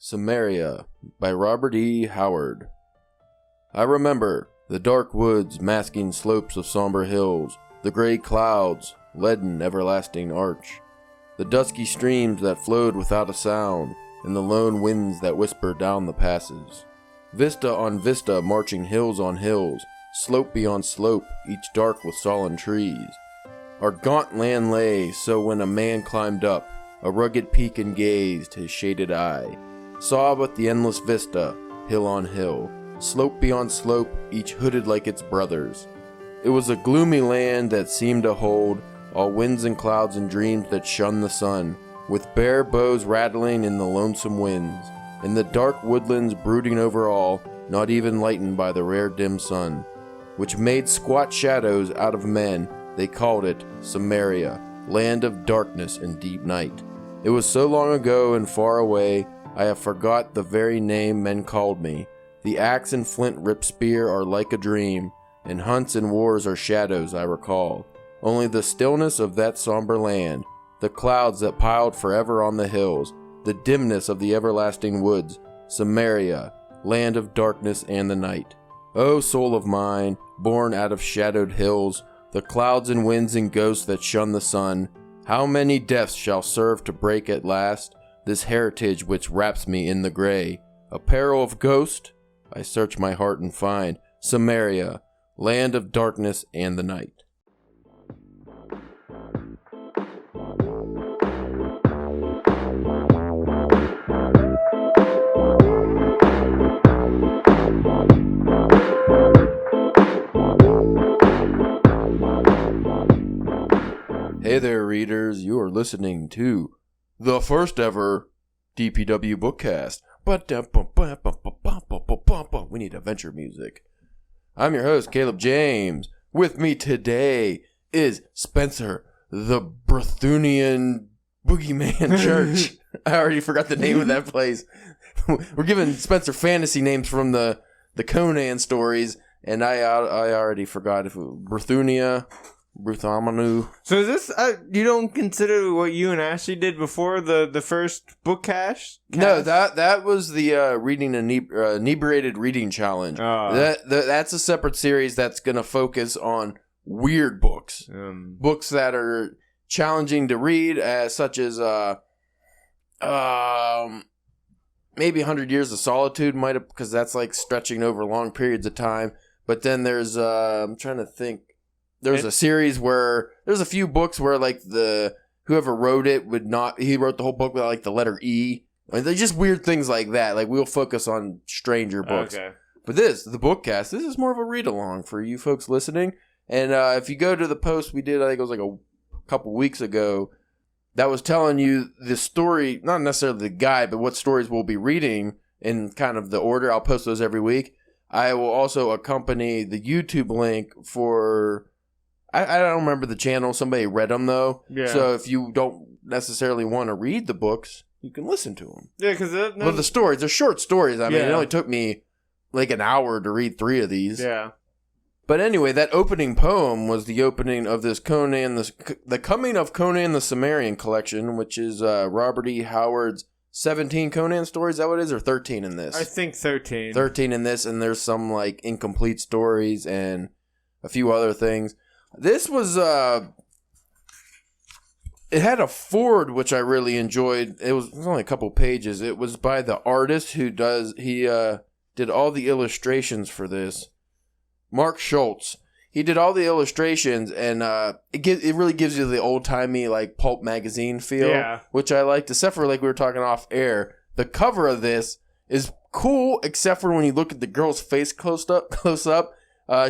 Cimmeria by Robert E. Howard. I remember the dark woods masking slopes of somber hills, the gray clouds, leaden everlasting arch, the dusky streams that flowed without a sound, and the lone winds that whispered down the passes. Vista on vista marching hills on hills, slope beyond slope, each dark with sullen trees. Our gaunt land lay so when a man climbed up, a rugged peak and gazed, his shaded eye saw but the endless vista, hill on hill, slope beyond slope, each hooded like its brothers. It was a gloomy land that seemed to hold all winds and clouds and dreams that shun the sun, with bare boughs rattling in the lonesome winds, and the dark woodlands brooding over all, not even lightened by the rare dim sun, which made squat shadows out of men. They called it Cimmeria, land of darkness and deep night. It was so long ago and far away, I have forgot the very name men called me. The axe and flint rip spear are like a dream, and hunts and wars are shadows I recall. Only the stillness of that somber land, the clouds that piled forever on the hills, the dimness of the everlasting woods, Cimmeria, land of darkness and the night. O soul of mine, born out of shadowed hills, the clouds and winds and ghosts that shun the sun, how many deaths shall serve to break at last this heritage which wraps me in the gray? A peril of ghost? I search my heart and find Cimmeria, land of darkness and the night. Hey there, readers. You are listening to the first ever DPW BookCast. We need adventure music. I'm your host, Caleb James. With me today is Spencer, the Brythunian Boogeyman Church. I already forgot the name of that place. We're giving Spencer fantasy names from the Conan stories, and I already forgot if it was Brythunia. Bruthamanu. So is this, you don't consider what you and Ashley did before the first BookCast? No, that was the reading inebriated reading challenge. That's a separate series that's going to focus on weird books. Books that are challenging to read, such as maybe 100 Years of Solitude might have, because that's like stretching over long periods of time. But then there's, I'm trying to think. There's a series where there's a few books where like whoever wrote it he wrote the whole book without like the letter E. I mean, they're just weird things like that. Like we'll focus on stranger books. Okay. But the BookCast, this is more of a read along for you folks listening. And if you go to the post we did, I think it was like a couple weeks ago, that was telling you the story, not necessarily the guide, but what stories we'll be reading in kind of the order. I'll post those every week. I will also accompany the YouTube link for... I don't remember the channel. Somebody read them, though. Yeah. So if you don't necessarily want to read the books, you can listen to them. Yeah, because... Well, the stories, they're short stories. I mean, it only took me like an hour to read 3 of these. Yeah. But anyway, that opening poem was the opening of this Conan, the Coming of Conan the Cimmerian collection, which is Robert E. Howard's 17 Conan stories. Is that what it is? Or 13 in this? I think 13. 13 in this, and there's some like incomplete stories and a few other things. This was, it had a foreword, which I really enjoyed. It was only a couple pages. It was by the artist he did all the illustrations for this, Mark Schultz. He did all the illustrations, and it really gives you the old-timey, like, pulp magazine feel, which I liked, except for, like, we were talking off air. The cover of this is cool, except for when you look at the girl's face close up.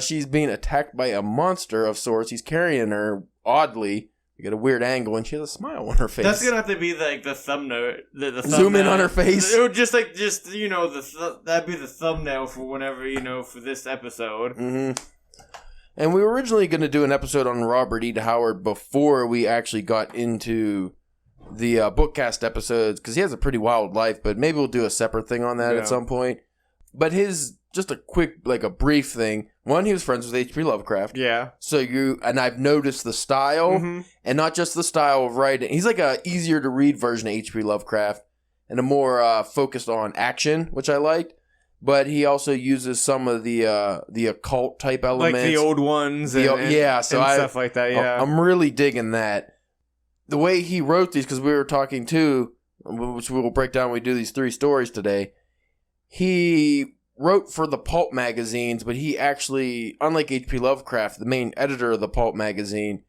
She's being attacked by a monster of sorts. He's carrying her oddly. You get a weird angle, and she has a smile on her face. That's gonna have to be like the thumbnail. The Zoom in on her face. It would just that'd be the thumbnail for whenever for this episode. Mm-hmm. And we were originally going to do an episode on Robert E. Howard before we actually got into the BookCast episodes, because he has a pretty wild life. But maybe we'll do a separate thing on that at some point. But just a quick, like a brief thing. One, he was friends with H.P. Lovecraft. Yeah. So and I've noticed the style, and not just the style of writing. He's like a easier to read version of H.P. Lovecraft. and a more focused on action, which I liked. But he also uses some of the occult type elements, like the old ones, and stuff like that. Yeah, I'm really digging that. The way he wrote these, because we were talking too, which we will break down when we do these 3 stories today. He wrote for the pulp magazines, but he actually, unlike H.P. Lovecraft, the main editor of the pulp magazine,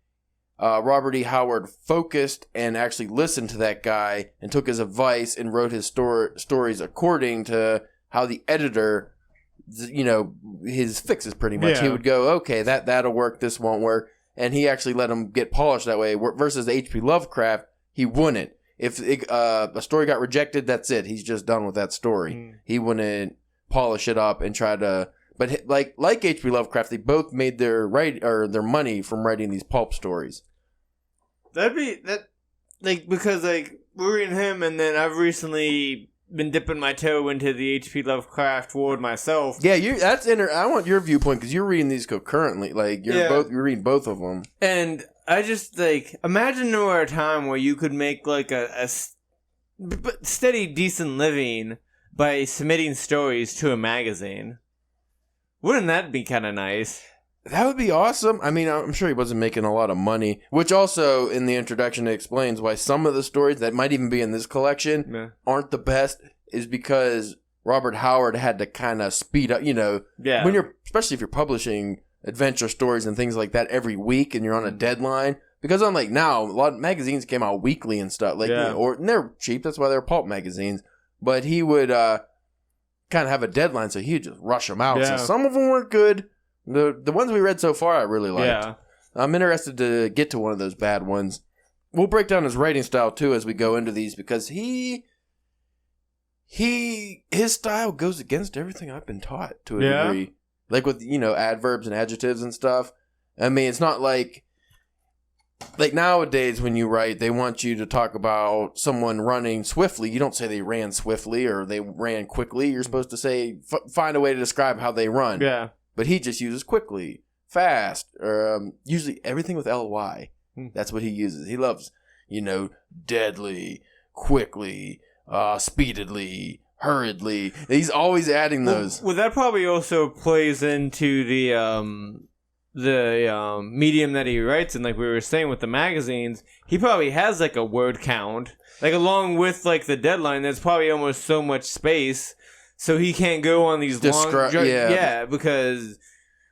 Robert E. Howard focused and actually listened to that guy and took his advice and wrote his stories according to how the editor, his fixes pretty much. Yeah. He would go, okay, that'll work, this won't work. And he actually let him get polished that way. Versus H.P. Lovecraft, he wouldn't. If a story got rejected, that's it. He's just done with that story. He wouldn't polish it up and try to... But like H.P. Lovecraft, they both made their money from writing these pulp stories. Because we're reading him, and then I've recently been dipping my toe into the H.P. Lovecraft world myself. Yeah, I want your viewpoint because you're reading these concurrently. Like you're reading both of them. And I just imagine there were a time where you could make like a steady, decent living by submitting stories to a magazine. Wouldn't that be kind of nice? That would be awesome. I mean, I'm sure he wasn't making a lot of money, which also in the introduction explains why some of the stories that might even be in this collection aren't the best, is because Robert Howard had to kind of speed up, when especially if you're publishing adventure stories and things like that every week and you're on a deadline. Because unlike now, a lot of magazines came out weekly and stuff, and they're cheap. That's why they're pulp magazines. But he would kind of have a deadline, so he'd just rush them out. So some of them weren't good. The ones we read so far, I really liked. Yeah. I'm interested to get to one of those bad ones. We'll break down his writing style, too, as we go into these, because his style goes against everything I've been taught, to a degree. Like with, adverbs and adjectives and stuff. I mean, it's not like nowadays when you write, they want you to talk about someone running swiftly. You don't say they ran swiftly or they ran quickly. You're supposed to say, find a way to describe how they run. Yeah. But he just uses quickly, fast, or usually everything with ly. That's what he uses. He loves, deadly, quickly, speedily, hurriedly. He's always adding those. Well, that probably also plays into the medium that he writes in. Like we were saying with the magazines, he probably has a word count. Along with the deadline, there's probably almost so much space. So he can't go on these long... Yeah, because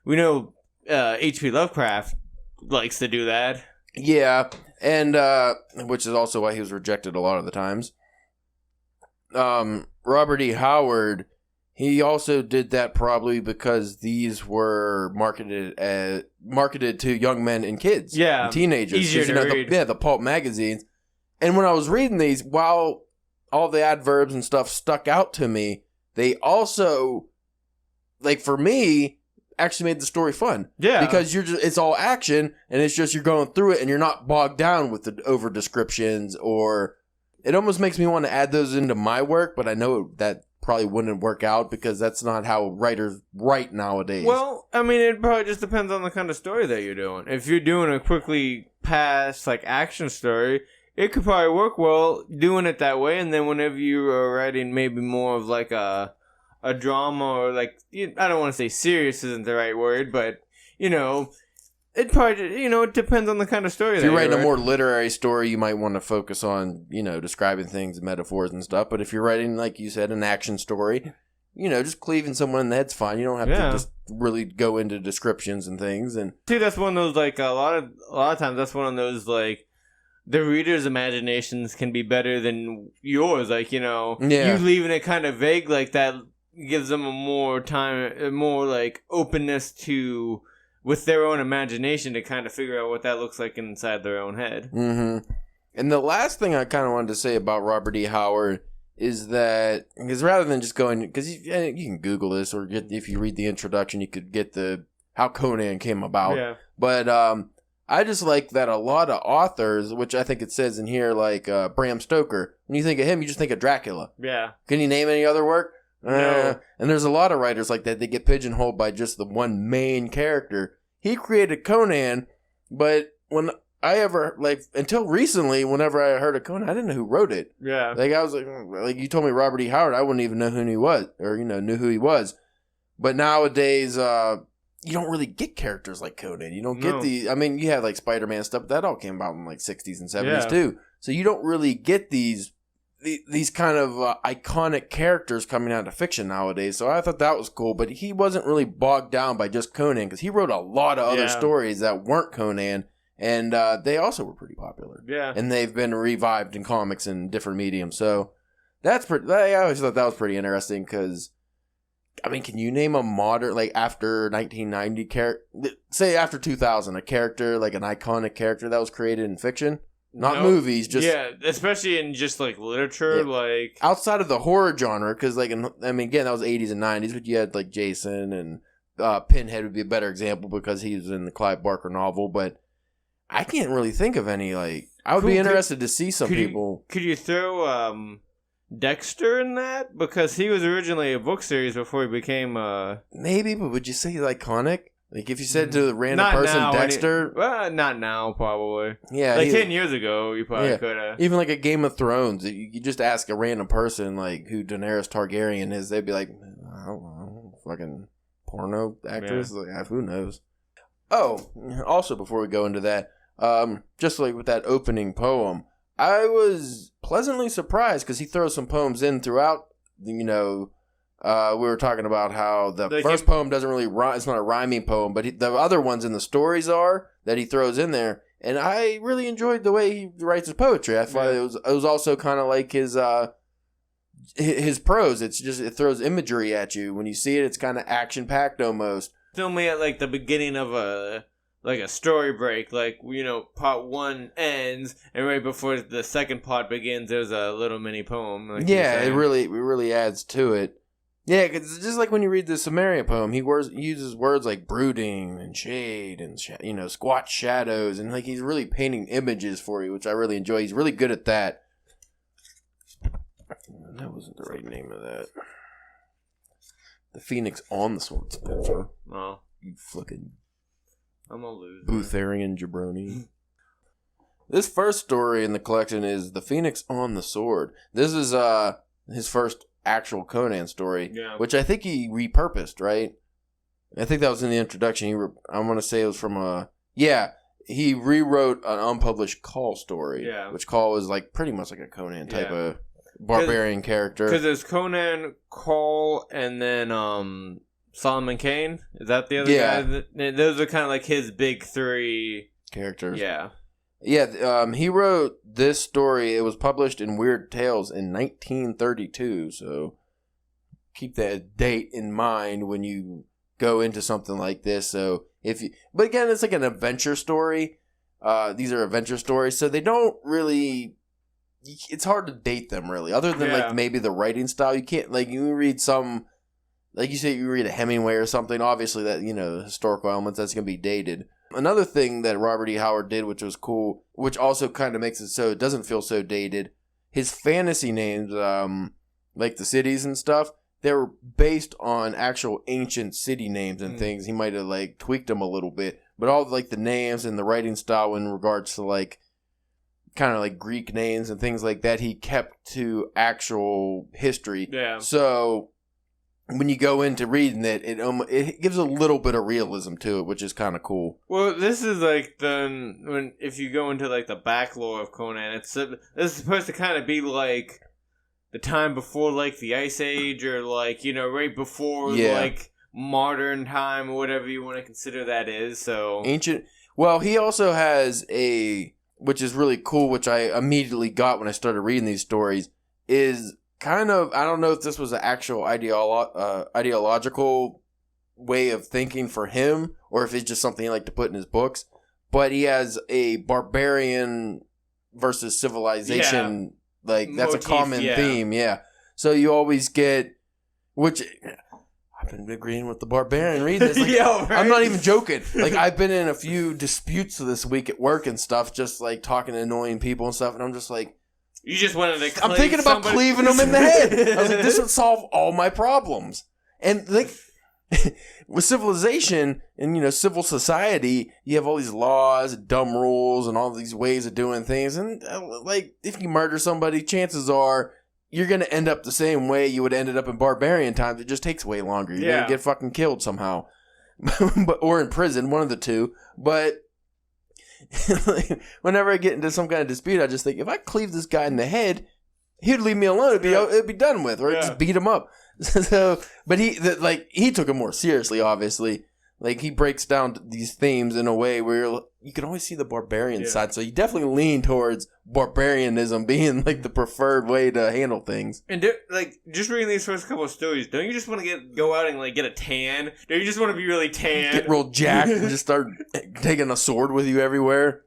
we know H.P. Lovecraft likes to do that. Yeah, and which is also why he was rejected a lot of the times. Robert E. Howard, he also did that probably because these were marketed to young men and kids. Yeah, and teenagers. Easier to read. The pulp magazines. And when I was reading these, while all the adverbs and stuff stuck out to me, they also, for me, actually made the story fun. Yeah. Because it's all action, and it's just you're going through it, and you're not bogged down with the over descriptions, or it almost makes me want to add those into my work, but I know that probably wouldn't work out because that's not how writers write nowadays. Well, I mean, it probably just depends on the kind of story that you're doing. If you're doing a quickly past, action story, it could probably work well doing it that way, and then whenever you are writing maybe more of a drama or I don't want to say serious isn't the right word, but it probably it depends on the kind of story. If you're writing a more literary story, you might want to focus on describing things, metaphors and stuff. But if you're writing, like you said, an action story, just cleaving someone in the head's fine. You don't have to just really go into descriptions and things. And see, that's one of those a lot of times that's one of those the reader's imaginations can be better than yours. You leaving it kind of vague like that gives them a more openness to, with their own imagination, to kind of figure out what that looks like inside their own head. Mm-hmm. And the last thing I kind of wanted to say about Robert E. Howard is that, because rather than just going, because you can Google this, or if you read the introduction, you could get how Conan came about. Yeah. But I just like that a lot of authors, which I think it says in here, Bram Stoker, when you think of him, you just think of Dracula. Yeah. Can you name any other work? No. And there's a lot of writers like that. They get pigeonholed by just the one main character. He created Conan, but when I ever, like, until recently, whenever I heard of Conan, I didn't know who wrote it. Yeah. Like, I was like you told me Robert E. Howard, I wouldn't even know who he was, or, knew who he was. But nowadays, you don't really get characters like Conan. You don't get you had, like, Spider-Man stuff, but that all came out in, like, 60s and 70s, too. So you don't really get these kind of iconic characters coming out of fiction nowadays. So I thought that was cool. But he wasn't really bogged down by just Conan, because he wrote a lot of other stories that weren't Conan, and they also were pretty popular. Yeah. And they've been revived in comics and different mediums. So that's pretty. I always thought that was pretty interesting, because, I mean, can you name a modern, like, after 1990 character, say after 2000, a character, like an iconic character that was created in fiction? Not movies, just... Yeah, especially in just, like, literature, like... Outside of the horror genre, because, like, again, that was 80s and 90s, but you had, like, Jason, and Pinhead would be a better example, because he was in the Clive Barker novel, but I can't really think of any, like... I would be interested to see some people... Could you throw, Dexter in that? Because he was originally a book series before he became, Maybe, but would you say he's iconic? Like, if you said to a random person, now, Dexter... Well, not now, probably. Yeah. Like, 10 years ago, you probably could have. Even like a Game of Thrones, you just ask a random person, like, who Daenerys Targaryen is, they'd be like, I don't know, fucking porno actress? Yeah. Like, who knows? Oh, also, before we go into that, just like with that opening poem, I was pleasantly surprised, because he throws some poems in throughout, we were talking about how the first poem doesn't really rhyme. It's not a rhyming poem, but the other ones in the stories are that he throws in there. And I really enjoyed the way he writes his poetry. I thought it was also kind of like his prose. It throws imagery at you. When you see it, it's kind of action packed almost. Film me at like the beginning of a story break, like, part one ends, and right before the second part begins, there's a little mini poem. Like it really adds to it. Yeah, because just like when you read the Cimmeria poem, he uses words like brooding and shade and, squat shadows. And, like, he's really painting images for you, which I really enjoy. He's really good at that. That wasn't the right name of that. The Phoenix on the Sword, Spencer. Oh. You fucking... I'm a loser. Bootharian jabroni. This first story in the collection is The Phoenix on the Sword. This is his first actual Conan story, which I think he repurposed, right? I think that was in the introduction. I want to say it was from he rewrote an unpublished Call story, which Call was like pretty much like a Conan type of barbarian character. Because there's Conan, Call, and then Solomon Kane. Is that the other guy? Those are kind of like his big three characters. Yeah. Yeah, he wrote this story. It was published in Weird Tales in 1932, so keep that date in mind when you go into something like this. So but again, it's like an adventure story. These are adventure stories, so they don't really... It's hard to date them, really, other than like maybe the writing style. You can't, like, you read some, like you say, you read a Hemingway or something. Obviously, that historical elements, that's gonna be dated. Another thing that Robert E. Howard did, which was cool, which also kind of makes it so it doesn't feel so dated, his fantasy names, like the cities and stuff, they were based on actual ancient city names and things. He might have, like, tweaked them a little bit, but all, like, the names and the writing style in regards to, like, kind of like Greek names and things like that, he kept to actual history. Yeah. So when you go into reading it, it gives a little bit of realism to it, which is kind of cool. Well, this is like if you go into like the back lore of Conan, this is supposed to kind of be like the time before like the Ice Age, or like right before like modern time, or whatever you want to consider that is. So ancient. Well, he also has which is really cool, which I immediately got when I started reading these stories, is kind of, I don't know if this was an actual ideological way of thinking for him, or if it's just something he liked to put in his books, but he has a barbarian versus civilization, like, that's motif, a common theme, So you always get, which... I've been agreeing with the barbarian reading this. Like, right? I'm not even joking. Like, I've been in a few disputes this week at work and stuff, just like talking to annoying people and stuff, and I'm just like... You just wanted to I'm thinking about cleaving them in the head. I was like, this would solve all my problems. And, like, with civilization and, civil society, you have all these laws, dumb rules, and all these ways of doing things. And, if you murder somebody, chances are you're going to end up the same way you would have ended up in barbarian times. It just takes way longer. You're going to get fucking killed somehow. Or in prison, one of the two. But whenever I get into some kind of dispute, I just think, if I cleave this guy in the head, he'd leave me alone. It'd be done with, or just beat him up. So, but he took it more seriously. Obviously, he breaks down these themes in a way where you can always see the barbarian side. So you definitely lean towards barbarianism being the preferred way to handle things. And just reading these first couple of stories, don't you just want to go out and get a tan? Don't you just want to be really tan? Get real jacked and just start taking a sword with you everywhere.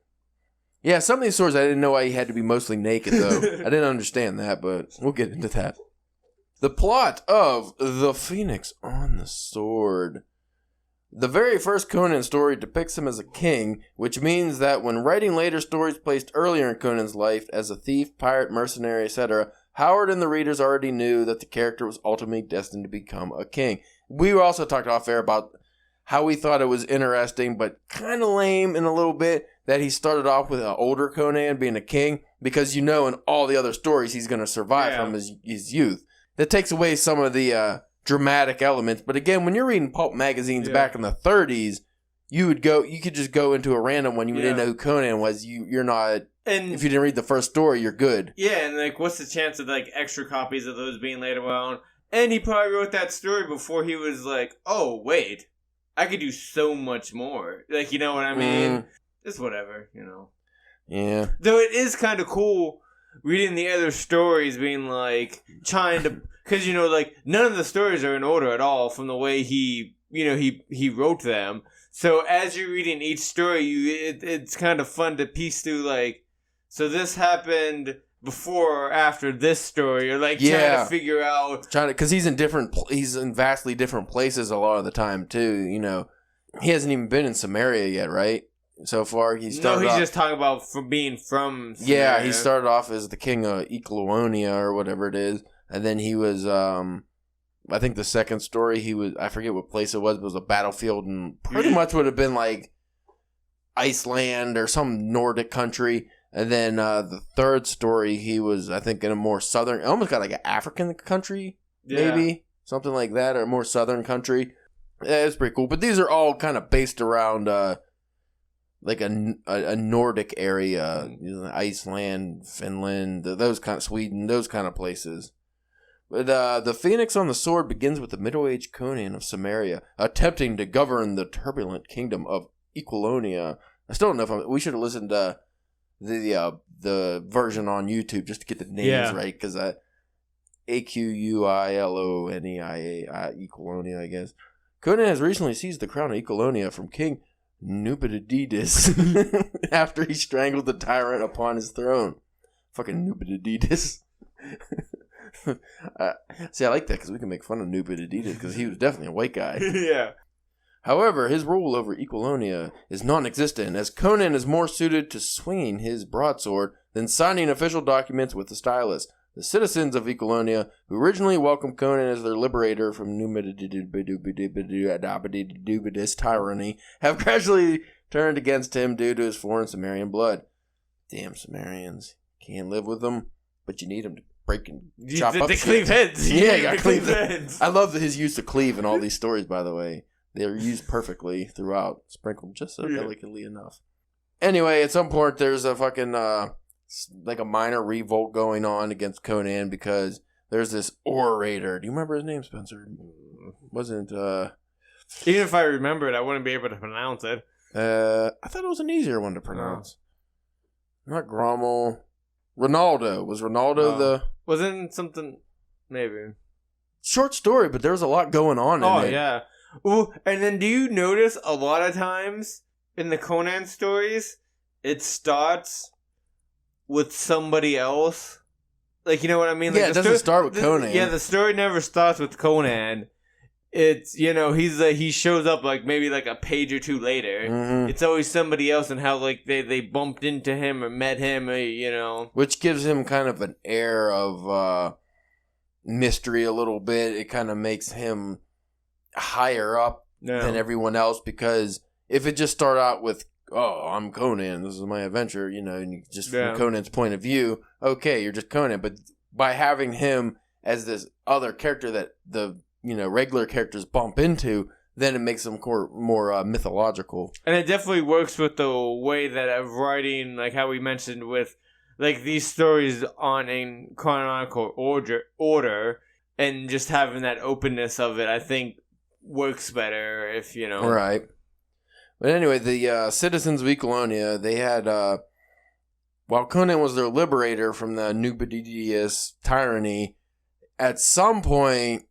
Yeah, some of these swords I didn't know why he had to be mostly naked though. I didn't understand that, but we'll get into that. The plot of The Phoenix on the Sword. The very first Conan story depicts him as a king, which means that when writing later stories placed earlier in Conan's life as a thief, pirate, mercenary, etc., Howard and the readers already knew that the character was ultimately destined to become a king. We also talked off air about how we thought it was interesting, but kind of lame in a little bit, that he started off with an older Conan being a king, because in all the other stories he's going to survive from his youth. That takes away some of the dramatic elements. But again, when you're reading pulp magazines back in the 30s, you could just go into a random one. You didn't know who Conan was. You're not. And if you didn't read the first story, you're good. Yeah, and what's the chance of extra copies of those being later on? And he probably wrote that story before he was oh wait, I could do so much more. You know what I mean? Just whatever, Yeah. Though it is kind of cool reading the other stories, being trying to, because none of the stories are in order at all from the way he wrote them. So as you're reading each story, it's kind of fun to piece through so this happened before or after this story, or trying to figure out, because he's in vastly different places a lot of the time too. He hasn't even been in Cimmeria yet, right? So far, he's just talking about being from Cimmeria. Yeah, he started off as the king of Equalonia or whatever it is, and then he was, I think the second story, I forget what place it was, but it was a battlefield, and pretty much would have been Iceland or some Nordic country, and then the third story, he was, I think, in a more southern, almost got an African country, maybe, something like that, or a more southern country. Yeah, it's pretty cool, but these are all kind of based around, a Nordic area, Iceland, Finland, those kind of Sweden, those kind of places. But the Phoenix on the Sword begins with the middle-aged Conan of Cimmeria attempting to govern the turbulent kingdom of Equalonia. I still don't know if we should have listened to the version on YouTube just to get the names right, because Aquiloniae, Equalonia, I guess. Conan has recently seized the crown of Equalonia from King Nubididis after he strangled the tyrant upon his throne. Fucking Nubididis. See, I like that because we can make fun of Nubididis because he was definitely a white guy. Yeah. However, his rule over Equalonia is non-existent, as Conan is more suited to swinging his broadsword than signing official documents with the stylus. The citizens of Equalonia, who originally welcomed Conan as their liberator from Numidididibidibidibidibidis tyranny, have gradually turned against him due to his foreign Cimmerian blood. Damn Cimmerians. Can't live with them, but you need them to break and chop up shit. Cleave heads. Yeah, you gotta cleave heads. I love his use of cleave in all these stories, by the way. They're used perfectly throughout, sprinkled just so delicately enough. Anyway, at some point, there's a fucking... a minor revolt going on against Conan because there's this orator. Do you remember his name, Spencer? Wasn't even if I remember it, I wouldn't be able to pronounce it. I thought it was an easier one to pronounce. Not Grommel. Ronaldo. Was Ronaldo the... Wasn't something... Maybe. Short story, but there was a lot going on in it. Oh, yeah. Ooh, and then do you notice a lot of times in the Conan stories, it starts with somebody else? You know what I mean? Yeah, it doesn't start with Conan. Yeah, the story never starts with Conan. It's, he shows up maybe a page or two later. Mm-hmm. It's always somebody else and how they bumped into him or met him, Which gives him kind of an air of mystery a little bit. It kind of makes him... higher up than everyone else, because if it just started out with, oh, I'm Conan, this is my adventure, and you just from Conan's point of view, okay, you're just Conan. But by having him as this other character that the regular characters bump into, then it makes them more mythological. And it definitely works with the way that of writing, like how we mentioned with like these stories on in chronological order, and just having that openness of it, I think works better if Right. But anyway, the citizens of Ecolonia, they had, while Conan was their liberator from the Numidius tyranny, at some point,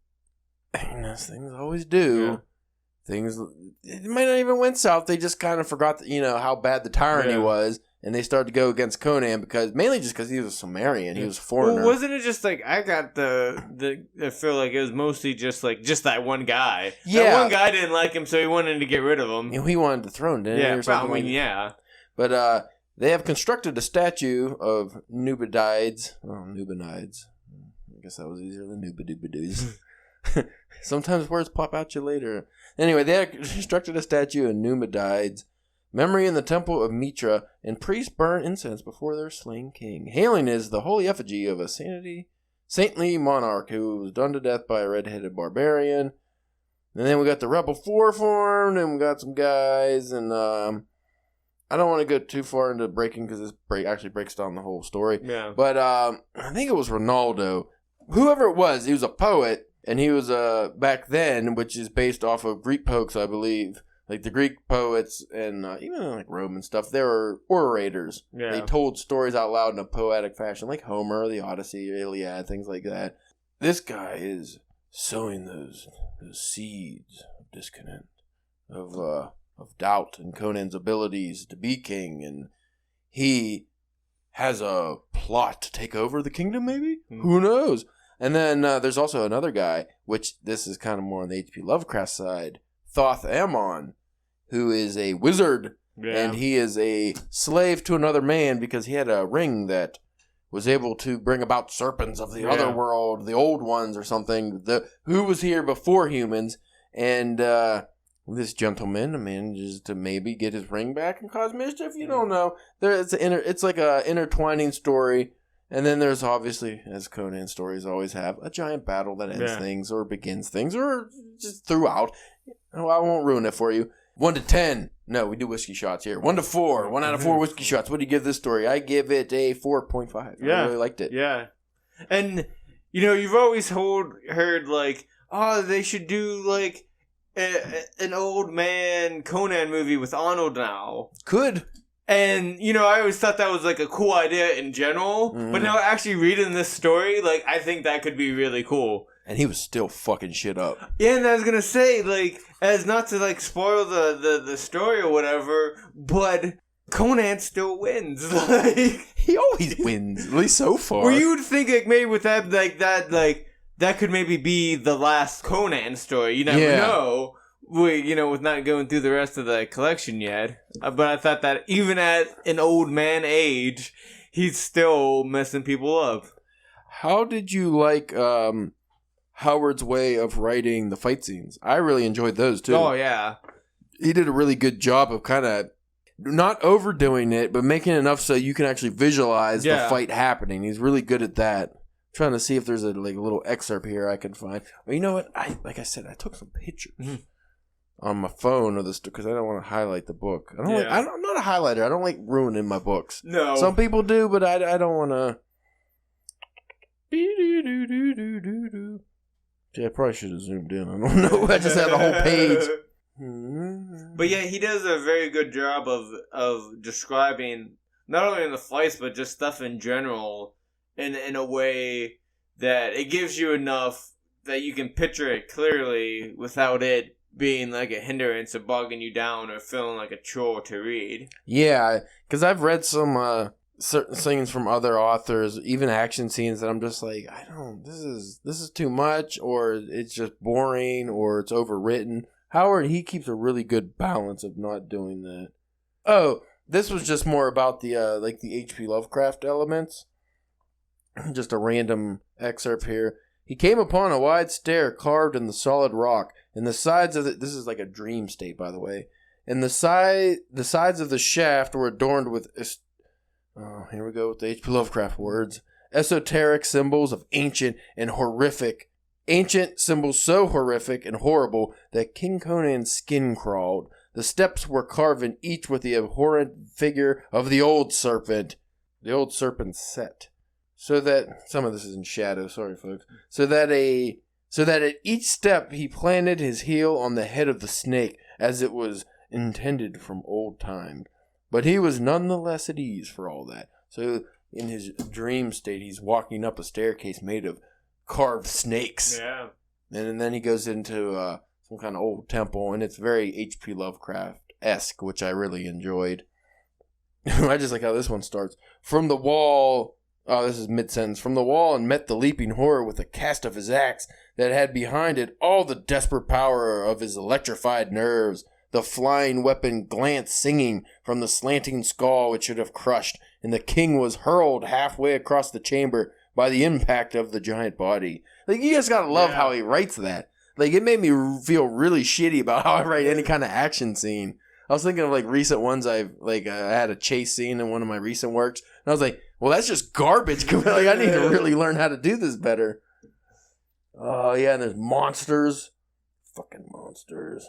as things always do, it might not even went south. They just kind of forgot that, how bad the tyranny was, and they started to go against Conan mainly just because he was a Cimmerian. He was a foreigner. Well, wasn't it just like, I got I feel like it was mostly just that one guy. Yeah. That one guy didn't like him, so he wanted to get rid of him. He wanted the throne, didn't he? Or something yeah. But they have constructed a statue of Numidides. Oh, Numidides. I guess that was easier than Nubidoobidoo's. Sometimes words pop out you later. Anyway, they had constructed a statue of Numidides, memory in the temple of Mitra, and priests burn incense before their slain king, hailing as the holy effigy of a saintly monarch who was done to death by a red-headed barbarian. And then we got the Rebel 4 formed, and we got some guys, and I don't want to go too far into breaking because this actually breaks down the whole story. Yeah. But I think it was Ronaldo. Whoever it was, he was a poet, and he was back then, which is based off of Greek poets, I believe. Like the Greek poets and even like Roman stuff, they were orators. Yeah. They told stories out loud in a poetic fashion, like Homer, the Odyssey, Iliad, things like that. This guy is sowing those seeds of discontent, of doubt in Conan's abilities to be king, and he has a plot to take over the kingdom, maybe? Who knows? And then there's also another guy, which this is kind of more on the H.P. Lovecraft side, Thoth Amon, who is a wizard, and he is a slave to another man because he had a ring that was able to bring about serpents of the other world, the old ones or something, who was here before humans, and this gentleman manages to maybe get his ring back and cause mischief. You don't know. It's like a intertwining story. And then there's obviously, as Conan stories always have, a giant battle that ends things or begins things or just throughout. Oh, I won't ruin it for you. 1 to 10. No, we do whiskey shots here. 1 to 4. 1 out of 4 whiskey shots. What do you give this story? I give it a 4.5. I really liked it. Yeah. And, you've always heard like, oh, they should do like an old man Conan movie with Arnold now. Could. And, I always thought that was, like, a cool idea in general. Mm. But now actually reading this story, like, I think that could be really cool. And he was still fucking shit up. Yeah, and I was going to say, like, as not to, like, spoil the story or whatever, but Conan still wins. Like, he always wins, at least so far. Well, you would think, like, maybe with that, that could maybe be the last Conan story. You never know. With not going through the rest of the collection yet. But I thought that even at an old man age, he's still messing people up. How did you like Howard's way of writing the fight scenes? I really enjoyed those, too. Oh, yeah. He did a really good job of kind of not overdoing it, but making it enough so you can actually visualize the fight happening. He's really good at that. I'm trying to see if there's a little excerpt here I can find. Well, you know what? Like I said, I took some pictures. Mm-hmm. On my phone or this because I don't want to highlight the book. I'm not a highlighter. I don't like ruining my books. No, some people do, but I don't want to. Yeah, I probably should have zoomed in. I don't know. I just had a whole page. But yeah, he does a very good job of describing not only in the fights but just stuff in general in a way that it gives you enough that you can picture it clearly without it being like a hindrance or bogging you down or feeling like a chore to read. Yeah, because I've read some certain things from other authors, even action scenes that I'm just like, this is too much, or it's just boring, or it's overwritten. Howard, he keeps a really good balance of not doing that. Oh, this was just more about the the H.P. Lovecraft elements. Just a random excerpt here. He came upon a wide stair carved in the solid rock, and the sides of this is like a dream state, by the way. And the sides of the shaft were adorned with, here we go with the H.P. Lovecraft words, esoteric symbols of ancient symbols so horrific and horrible that King Conan's skin crawled. The steps were carven, each with the abhorrent figure of the old serpent set. So that, some of this is in shadow, sorry folks, so that at each step he planted his heel on the head of the snake, as it was intended from old time. But he was none the less at ease for all that. So in his dream state, he's walking up a staircase made of carved snakes. Yeah. And then he goes into some kind of old temple, and it's very H.P. Lovecraft-esque, which I really enjoyed. I just like how this one starts. From the wall, this is mid-sentence, from the wall and met the leaping horror with a cast of his axe that had behind it all the desperate power of his electrified nerves. The flying weapon glanced singing from the slanting skull it should have crushed, and the king was hurled halfway across the chamber by the impact of the giant body. Like, you just gotta love how he writes that. Like, it made me feel really shitty about how I write any kind of action scene. I was thinking of, like, recent ones I had a chase scene in one of my recent works, and I was like, well, that's just garbage. Like, I need to really learn how to do this better. Oh, yeah, and there's monsters. Fucking monsters.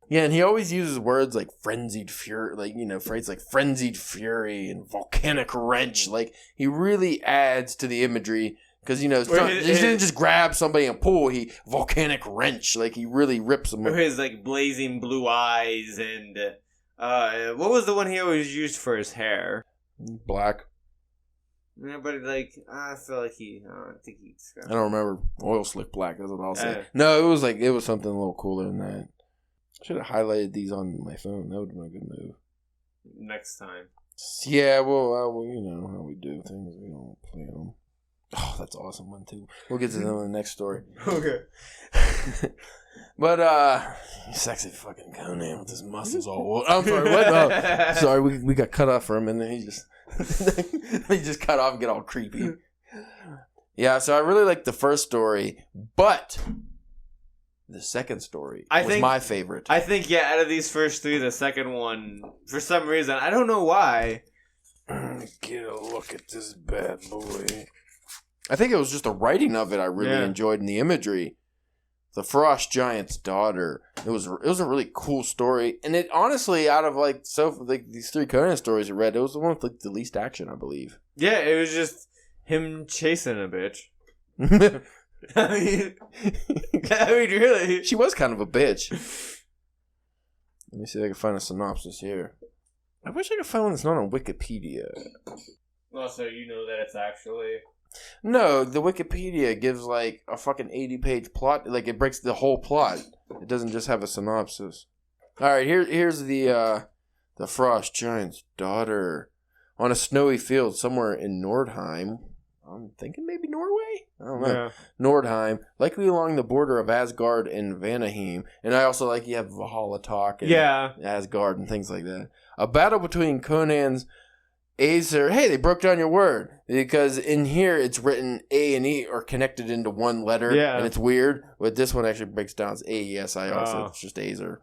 Yeah, and he always uses words like frenzied fury, like, you know, phrases like frenzied fury and volcanic wrench. Like, he really adds to the imagery because, you know, he didn't just grab somebody and pull. He volcanic wrench. Like, he really rips them. Or his, like, blazing blue eyes and, what was the one he always used for his hair? Black. Yeah, but, like, I feel like I don't remember. Oil slick black, that's what I'll say. No, it was something a little cooler than that. I should have highlighted these on my phone. That would have been a good move. Next time. Yeah, well, you know how we do things. We don't play them. Oh, that's an awesome one, too. We'll get to them in the next story. Okay. But, sexy fucking Conan with his muscles all... I'm sorry, what? No. Sorry, we got cut off for a minute. He just cut off and get all creepy. Yeah, so I really liked the first story, but... the second story was my favorite. I think, yeah, out of these first three, the second one, for some reason, I don't know why. Get a look at this bad boy. I think it was just the writing of it I really enjoyed, and the imagery. The Frost Giant's Daughter. It was a really cool story, and it honestly, out of these three Conan stories I read, it was the one with like the least action, I believe. Yeah, it was just him chasing a bitch. I mean, really. She was kind of a bitch. Let me see if I can find a synopsis here. I wish I could find one that's not on Wikipedia. Well, so you know that it's actually... No, the Wikipedia gives like a fucking 80-page plot. Like, it breaks the whole plot. It doesn't just have a synopsis. Alright, here's the Frost Giant's Daughter. On a snowy field somewhere in Nordheim. I'm thinking maybe Norway? I don't know. Yeah. Nordheim, likely along the border of Asgard and Vanaheim. And I also like you have Valhalla talk and Asgard and things like that. A battle between Conan's Aesir. Hey, they broke down your word. Because in here it's written A and E are connected into one letter. Yeah. And it's weird. But this one actually breaks down as A-E-S-I-R. So it's just Aesir.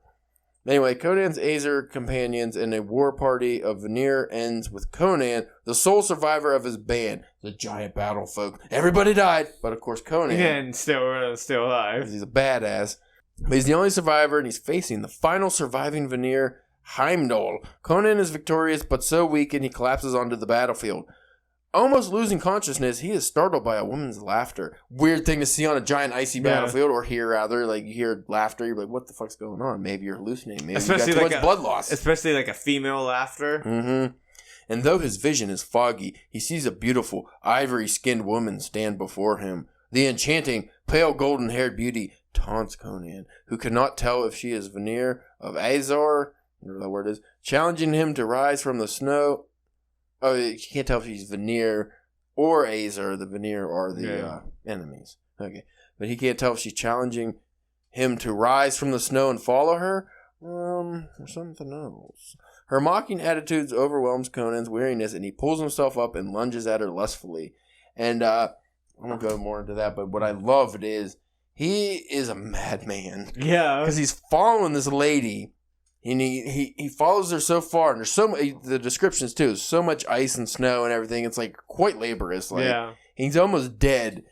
Anyway, Conan's Aesir companions in a war party of Vanir ends with Conan, the sole survivor of his band. The giant battle folk. Everybody died, but of course Conan. And still alive. He's a badass. But he's the only survivor, and he's facing the final surviving Vanir, Heimdall. Conan is victorious, but so weakened he collapses onto the battlefield. Almost losing consciousness, he is startled by a woman's laughter. Weird thing to see on a giant icy battlefield, or hear rather. Like, you hear laughter, you're like, what the fuck's going on? Maybe you're hallucinating. Maybe you got too much blood loss. Especially like a female laughter. Mm-hmm. And though his vision is foggy, he sees a beautiful, ivory-skinned woman stand before him. The enchanting, pale golden-haired beauty taunts Conan, who cannot tell if she is Vanir of Azor, whatever that word is, challenging him to rise from the snow. Oh, you can't tell if he's Vanir or Azor. The Vanir are the enemies. Okay. But he can't tell if she's challenging him to rise from the snow and follow her, or something else. Her mocking attitudes overwhelms Conan's weariness, and he pulls himself up and lunges at her lustfully. And I won't go more into that, but what I loved is He is a madman. Yeah. Because he's following this lady. And he follows her so far. And there's the descriptions too. There's so much ice and snow and everything. It's like quite laborious. Like, he's almost dead.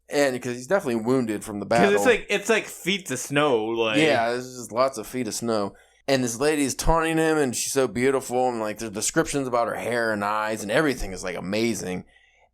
And because he's definitely wounded from the battle. Because it's like feet of snow. Like. Yeah, there's just lots of feet of snow. And this lady is taunting him, and she's so beautiful. And like, there's descriptions about her hair and eyes, and everything is like amazing.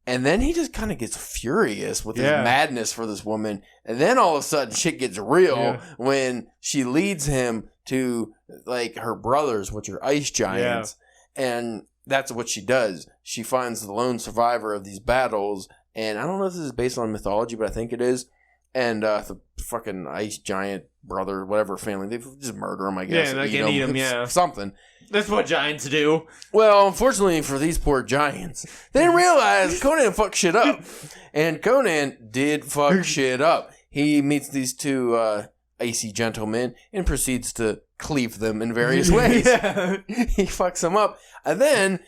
And then he just kind of gets furious with his madness for this woman. And then all of a sudden, shit gets real when she leads him to like her brothers, which are ice giants. And that's what she does. She finds the lone survivor of these battles. And I don't know if this is based on mythology, but I think it is. And the fucking ice giant brother, whatever family, they just murder him, I guess. Yeah, they can eat him, yeah. Something. That's what giants do. Well, unfortunately for these poor giants, they didn't realize Conan fucked shit up. And Conan did fuck shit up. He meets these two icy gentlemen and proceeds to cleave them in various ways. He fucks them up. And then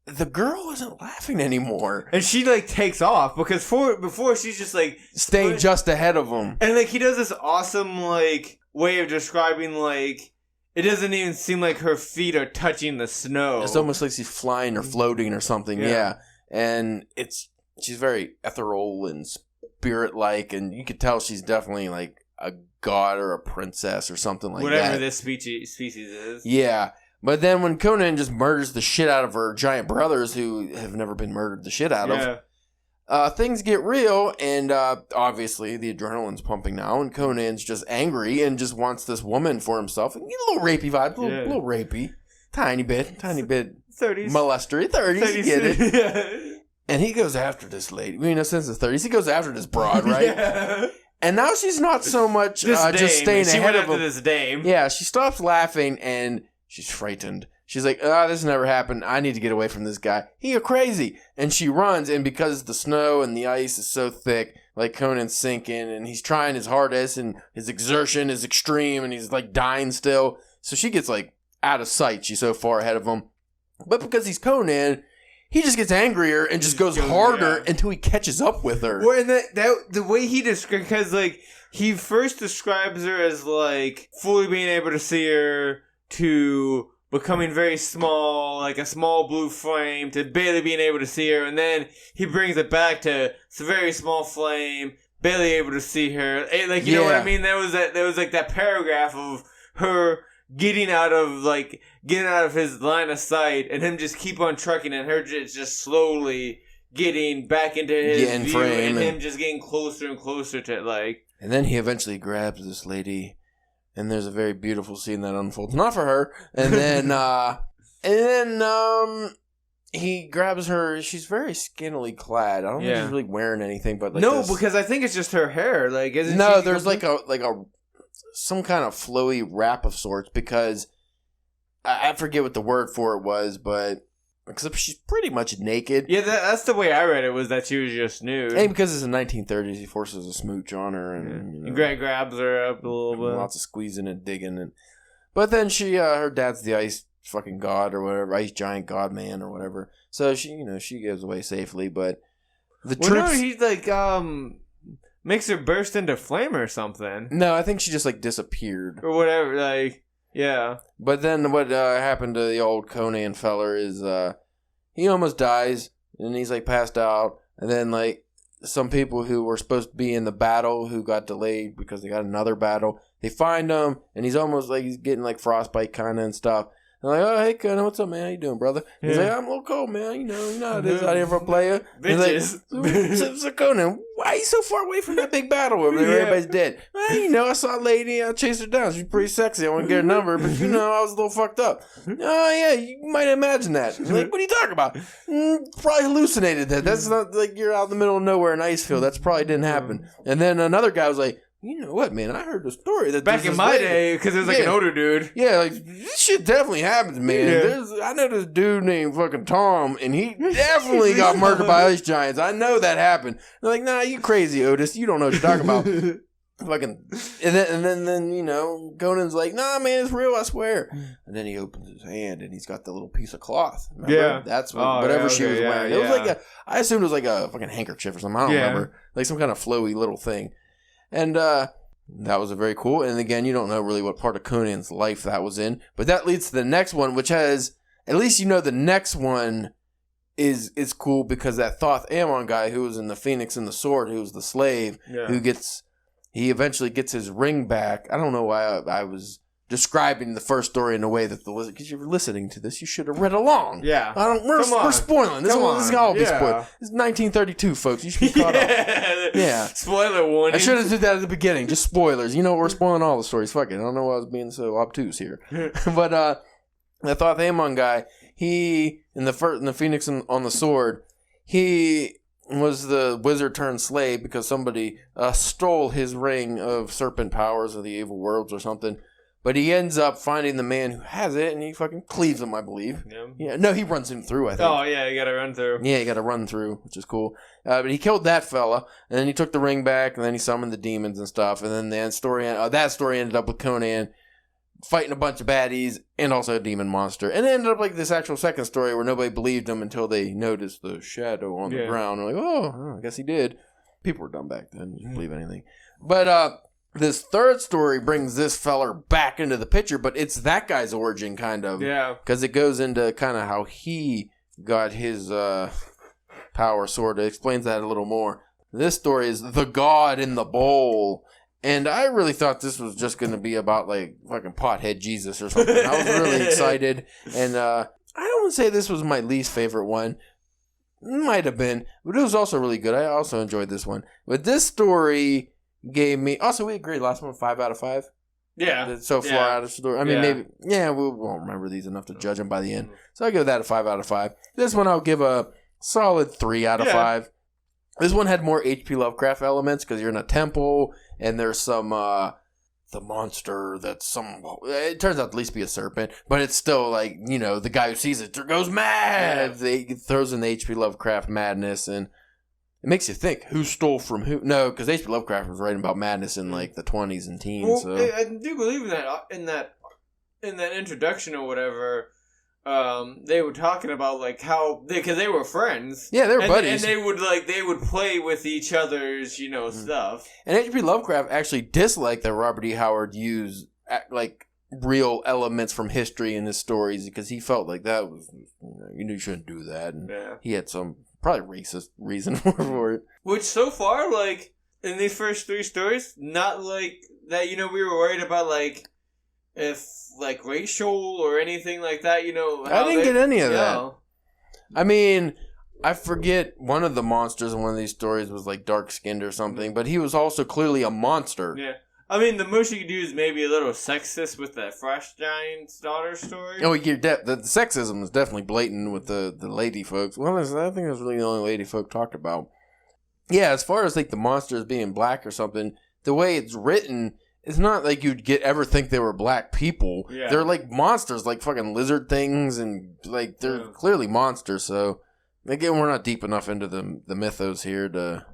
the girl isn't laughing anymore. And she, like, takes off because before she's just, like... Staying just ahead of him. And, like, he does this awesome, like, way of describing, like... It doesn't even seem like her feet are touching the snow. It's almost like she's flying or floating or something, yeah. And she's very ethereal and spirit-like, and you could tell she's definitely, like, a god or a princess or something like Whatever that. this species is. Yeah. But then when Conan just murders the shit out of her giant brothers who have never been murdered the shit out of, things get real, and obviously the adrenaline's pumping now, and Conan's just angry and just wants this woman for himself. And a little rapey vibe, a little rapey. Tiny bit. 30s. Molester, 30s, you get it. And he goes after this lady. You know, since the 30s, he goes after this broad, right? And now she's not so much just staying ahead of him. This dame. Yeah, she stops laughing, and she's frightened. She's like, this never happened. I need to get away from this guy. You're crazy. And she runs, and because the snow and the ice is so thick, like Conan's sinking, and he's trying his hardest, and his exertion is extreme, and he's like dying still. So she gets like out of sight. She's so far ahead of him. But because he's Conan, he just gets angrier and just goes harder until he catches up with her. Well, and the way he describes, because like he first describes her as like fully being able to see her to becoming very small, like a small blue flame, to barely being able to see her, and then he brings it back to it's a very small flame, barely able to see her. Like, you know what I mean? There was like that paragraph of her getting out of his line of sight, and him just keep on trucking, and her just slowly getting back into his view, frame, and him just getting closer and closer to like. And then he eventually grabs this lady. And there's a very beautiful scene that unfolds. Not for her. And then, he grabs her. She's very skinnily clad. I don't think she's really wearing anything, but like because I think it's just her hair. Like, there's like a some kind of flowy wrap of sorts, because I forget what the word for it was, but except she's pretty much naked. Yeah, that's the way I read it, was that she was just nude. And because it's the 1930s, he forces a smooch on her, and Greg grabs her up a little bit. Lots of squeezing and digging, but then she, her dad's the ice fucking god or whatever, ice giant god man or whatever. So she goes away safely, but the troops. No, he's like makes her burst into flame or something. No, I think she just like disappeared or whatever. Like. Yeah. But then what happened to the old Conan feller is he almost dies, and he's like passed out, and then like some people who were supposed to be in the battle who got delayed because they got another battle, they find him, and he's almost like he's getting like frostbite kind of and stuff. They're like, oh, hey, Conan, what's up, man? How you doing, brother? Yeah. He's like, I'm a little cold, man. You know this out here for a player. Bitches. Like, so Conan, why are you so far away from that big battle over there? Everybody's dead. Well, I saw a lady. I chased her down. She's pretty sexy. I want to get her number, but I was a little fucked up. Oh, yeah, you might imagine that. Like, what are you talking about? Probably hallucinated that. That's not like you're out in the middle of nowhere in ice field. That's probably didn't happen. And then another guy was like, you know what, man? I heard the story that back in my day, because it was like an older dude. Yeah, like this shit definitely happens, man. I know this dude named fucking Tom, and he definitely got murdered by ice giants. I know that happened. They're like, nah, you crazy, Otis. You don't know what you're talking about. Fucking, and then Conan's like, nah, man, it's real, I swear. And then he opens his hand, and he's got the little piece of cloth. Remember? Yeah, that's whatever she was wearing. It was like I assumed it was like a fucking handkerchief or something. I don't remember, like some kind of flowy little thing. And that was a very cool. And again, you don't know really what part of Conan's life that was in. But that leads to the next one, which has, at least you know the next one is cool because that Thoth Amon guy who was in the Phoenix and the Sword, who was the slave, he eventually gets his ring back. I don't know why I was describing the first story in a way that because you're listening to this, you should have read along. Yeah. We're spoiling. This is all be spoiled. This is 1932, folks. You should be caught up. Yeah. Spoiler warning. I should have did that at the beginning. Just spoilers. You know, we're spoiling all the stories. Fuck it. I don't know why I was being so obtuse here. But the Thoth Amon guy, he in the Phoenix on the Sword, he was the wizard turned slave because somebody stole his ring of serpent powers of the evil worlds or something. But he ends up finding the man who has it, and he fucking cleaves him, I believe. Yeah. No, he runs him through, I think. Oh, yeah, you gotta run through. Yeah, you gotta run through, which is cool. But he killed that fella, and then he took the ring back, and then he summoned the demons and stuff, and then that story ended up with Conan fighting a bunch of baddies and also a demon monster. And it ended up like this actual second story where nobody believed him until they noticed the shadow on the ground. They're like, oh, I guess he did. People were dumb back then. Didn't believe anything. But this third story brings this feller back into the picture, but it's that guy's origin, kind of. Yeah. Because it goes into kind of how he got his power, sort of. It explains that a little more. This story is The God in the Bowl. And I really thought this was just going to be about, like, fucking pothead Jesus or something. I was really excited. And I don't want to say this was my least favorite one. Might have been. But it was also really good. I also enjoyed this one. But this story gave me... Also, we agreed last one, 5 out of 5. Yeah. So far out of the story. I mean, maybe... Yeah, we won't remember these enough to judge them by the end. So I'll give that a 5 out of 5. This one I'll give a solid 3 out of 5. This one had more H.P. Lovecraft elements because you're in a temple and there's some... the monster that's some... It turns out to at least be a serpent, but it's still like, you know, the guy who sees it goes mad. It throws in the H.P. Lovecraft madness, and it makes you think, who stole from who? No, because H.P. Lovecraft was writing about madness in like the 20s and teens. Well, so. I do believe in that introduction or whatever. They were talking about like how because they were friends. Yeah, they were buddies, and they would play with each other's stuff. And H.P. Lovecraft actually disliked that Robert E. Howard used like real elements from history in his stories because he felt like that was you shouldn't do that, and he had some probably racist reason for it. Which so far, like in these first 3 stories, not like that. We were worried about like if like racial or anything like that. I didn't get any of that. I mean, I forget one of the monsters in one of these stories was like dark skinned or something, but he was also clearly a monster. Yeah. I mean, the most you could do is maybe a little sexist with that Frost Giant's daughter story. Oh, the sexism is definitely blatant with the lady folks. Well, I think that's really the only lady folk talked about. Yeah, as far as like the monsters being black or something, the way it's written, it's not like you'd ever think they were black people. Yeah. They're like monsters, like fucking lizard things, and like they're clearly monsters. So again, we're not deep enough into the mythos here to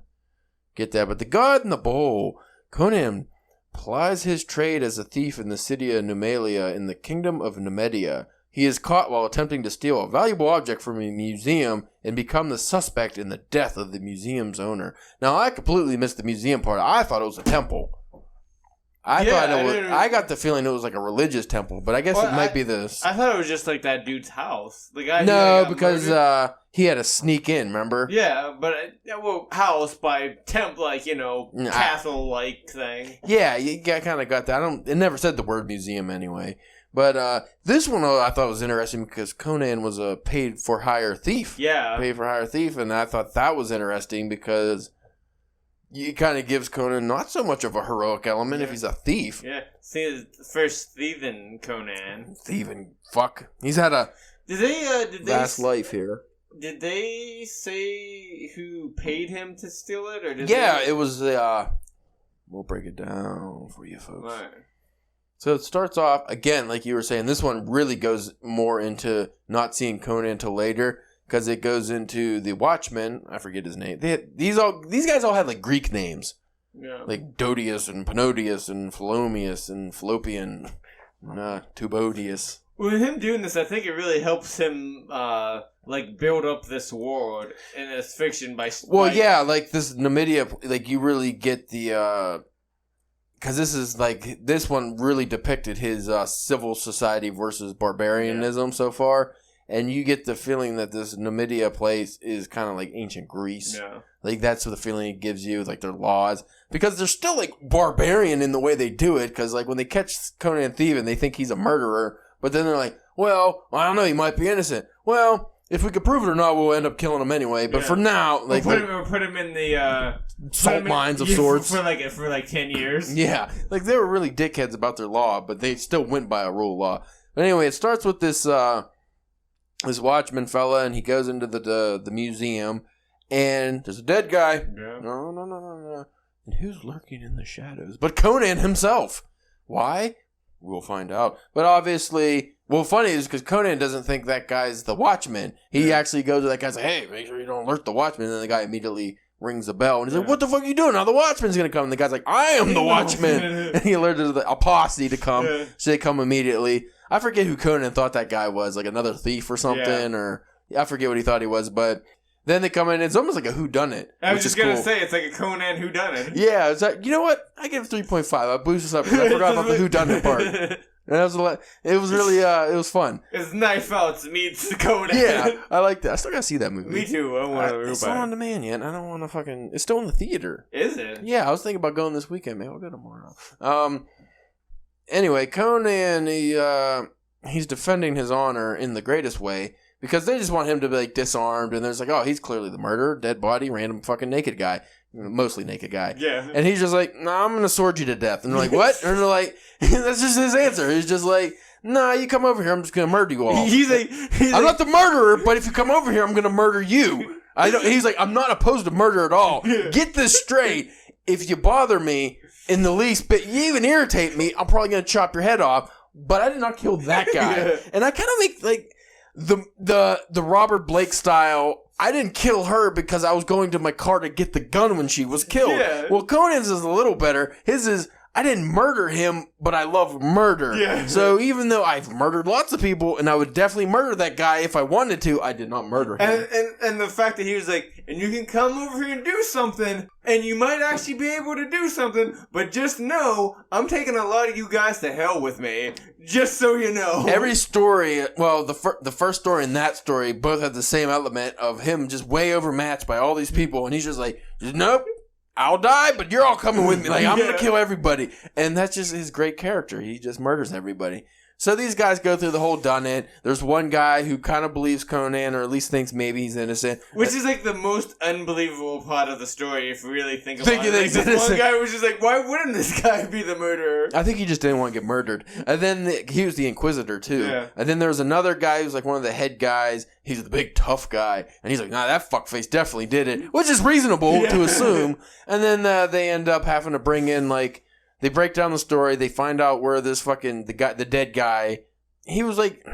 get that. But the God in the Bowl, Conan plies his trade as a thief in the city of Numalia in the kingdom of Numedia. He is caught while attempting to steal a valuable object from a museum and become the suspect in the death of the museum's owner. Now, I completely missed the museum part. I thought it was a temple. I got the feeling it was like a religious temple, but I guess it might be this. I thought it was just like that dude's house. The guy. No, because he had to sneak in. Remember? Yeah, but house by temple, like castle-like thing. Yeah, you kind of got that. It never said the word museum anyway. But this one I thought was interesting because Conan was a paid-for-hire thief. Yeah, paid-for-hire thief, and I thought that was interesting because it kind of gives Conan not so much of a heroic element if he's a thief. Yeah. See, the first thieving Conan. Thieving fuck. He's had a vast life here. Did they say who paid him to steal it? Or it was we'll break it down for you folks. Right. So it starts off, again, like you were saying, this one really goes more into not seeing Conan until later. Because it goes into the Watchmen. I forget his name. These guys all had like Greek names. Yeah. Like Dodius and Panodius and Philomius and Fallopian. Tubodius. With him doing this, I think it really helps him like build up this world in this fiction by... Well, yeah, like this Numidia, like you really get the because this one really depicted his civil society versus barbarianism so far. And you get the feeling that this Cimmeria place is kind of like ancient Greece. Yeah. Like, that's the feeling it gives you, like, their laws. Because they're still, like, barbarian in the way they do it. Because, like, when they catch Conan thieving, they think he's a murderer. But then they're like, well, I don't know, he might be innocent. Well, if we could prove it or not, we'll end up killing him anyway. But for now, like... We'll put him in the... salt mines of sorts. For like 10 years. Yeah. Like, they were really dickheads about their law, but they still went by a rule of law. But anyway, it starts with this watchman fella, and he goes into the museum, and there's a dead guy. Yeah. No. And who's lurking in the shadows? But Conan himself. Why? We'll find out. But obviously, funny is because Conan doesn't think that guy's the watchman. He actually goes to that guy and says, hey, make sure you don't alert the watchman. And then the guy immediately rings the bell. And he's like, what the fuck are you doing? Now the watchman's going to come. And the guy's like, I am the watchman. And he alerted a posse to come. Yeah. So they come immediately. I forget who Conan thought that guy was. Like another thief or something. Or I forget what he thought he was. But then they come in. It's almost like a whodunit. I was just going to say, it's like a Conan whodunit. Yeah. It's like, you know what? I give it 3.5. I boosted this up because I forgot about the whodunit part. And it was really, it was fun. It's Knife Out meets Conan. Yeah, I like that. I still gotta see that movie. Me too. It's not on demand yet. I don't want to fucking... It's still in the theater. Is it? Yeah, I was thinking about going this weekend. Maybe I'll go tomorrow. Anyway, Conan, he's defending his honor in the greatest way because they just want him to be, like, disarmed. And there's like, oh, he's clearly the murderer. Dead body, random fucking naked guy. Mostly naked guy. Yeah. And he's just like, nah, I'm going to sword you to death. And they're like, what? And they're like, that's just his answer. He's just like, nah, you come over here, I'm just going to murder you all. He's like, I'm not the murderer, but if you come over here, I'm going to murder you. He's like, I'm not opposed to murder at all. Get this straight. If you bother me in the least bit, you even irritate me, I'm probably going to chop your head off. But I did not kill that guy. Yeah. And I kind of make, like, the Robert Blake style. I didn't kill her because I was going to my car to get the gun when she was killed. Yeah. Well, Conan's is a little better. His is, I didn't murder him, but I love murder. Yeah. So even though I've murdered lots of people, and I would definitely murder that guy if I wanted to, I did not murder him. And the fact that he was like, and you can come over here and do something, and you might actually be able to do something, but just know, I'm taking a lot of you guys to hell with me, just so you know. Every story, well, the first story and that story both had the same element of him just way overmatched by all these people, and he's just like, nope. I'll die, but you're all coming with me. Like, I'm going to kill everybody. And that's just his great character. He just murders everybody. So these guys go through the whole done it. There's one guy who kind of believes Conan, or at least thinks maybe he's innocent. Which is like the most unbelievable part of the story, if you really think about it. Like, this one guy was just like, why wouldn't this guy be the murderer? I think he just didn't want to get murdered. And then he was the Inquisitor, too. Yeah. And then there was another guy who's like one of the head guys. He's the big tough guy. And he's like, nah, that fuckface definitely did it. Which is reasonable to assume. And then they end up having to bring in, like, they break down the story. They find out where this fucking, the dead guy, he was like,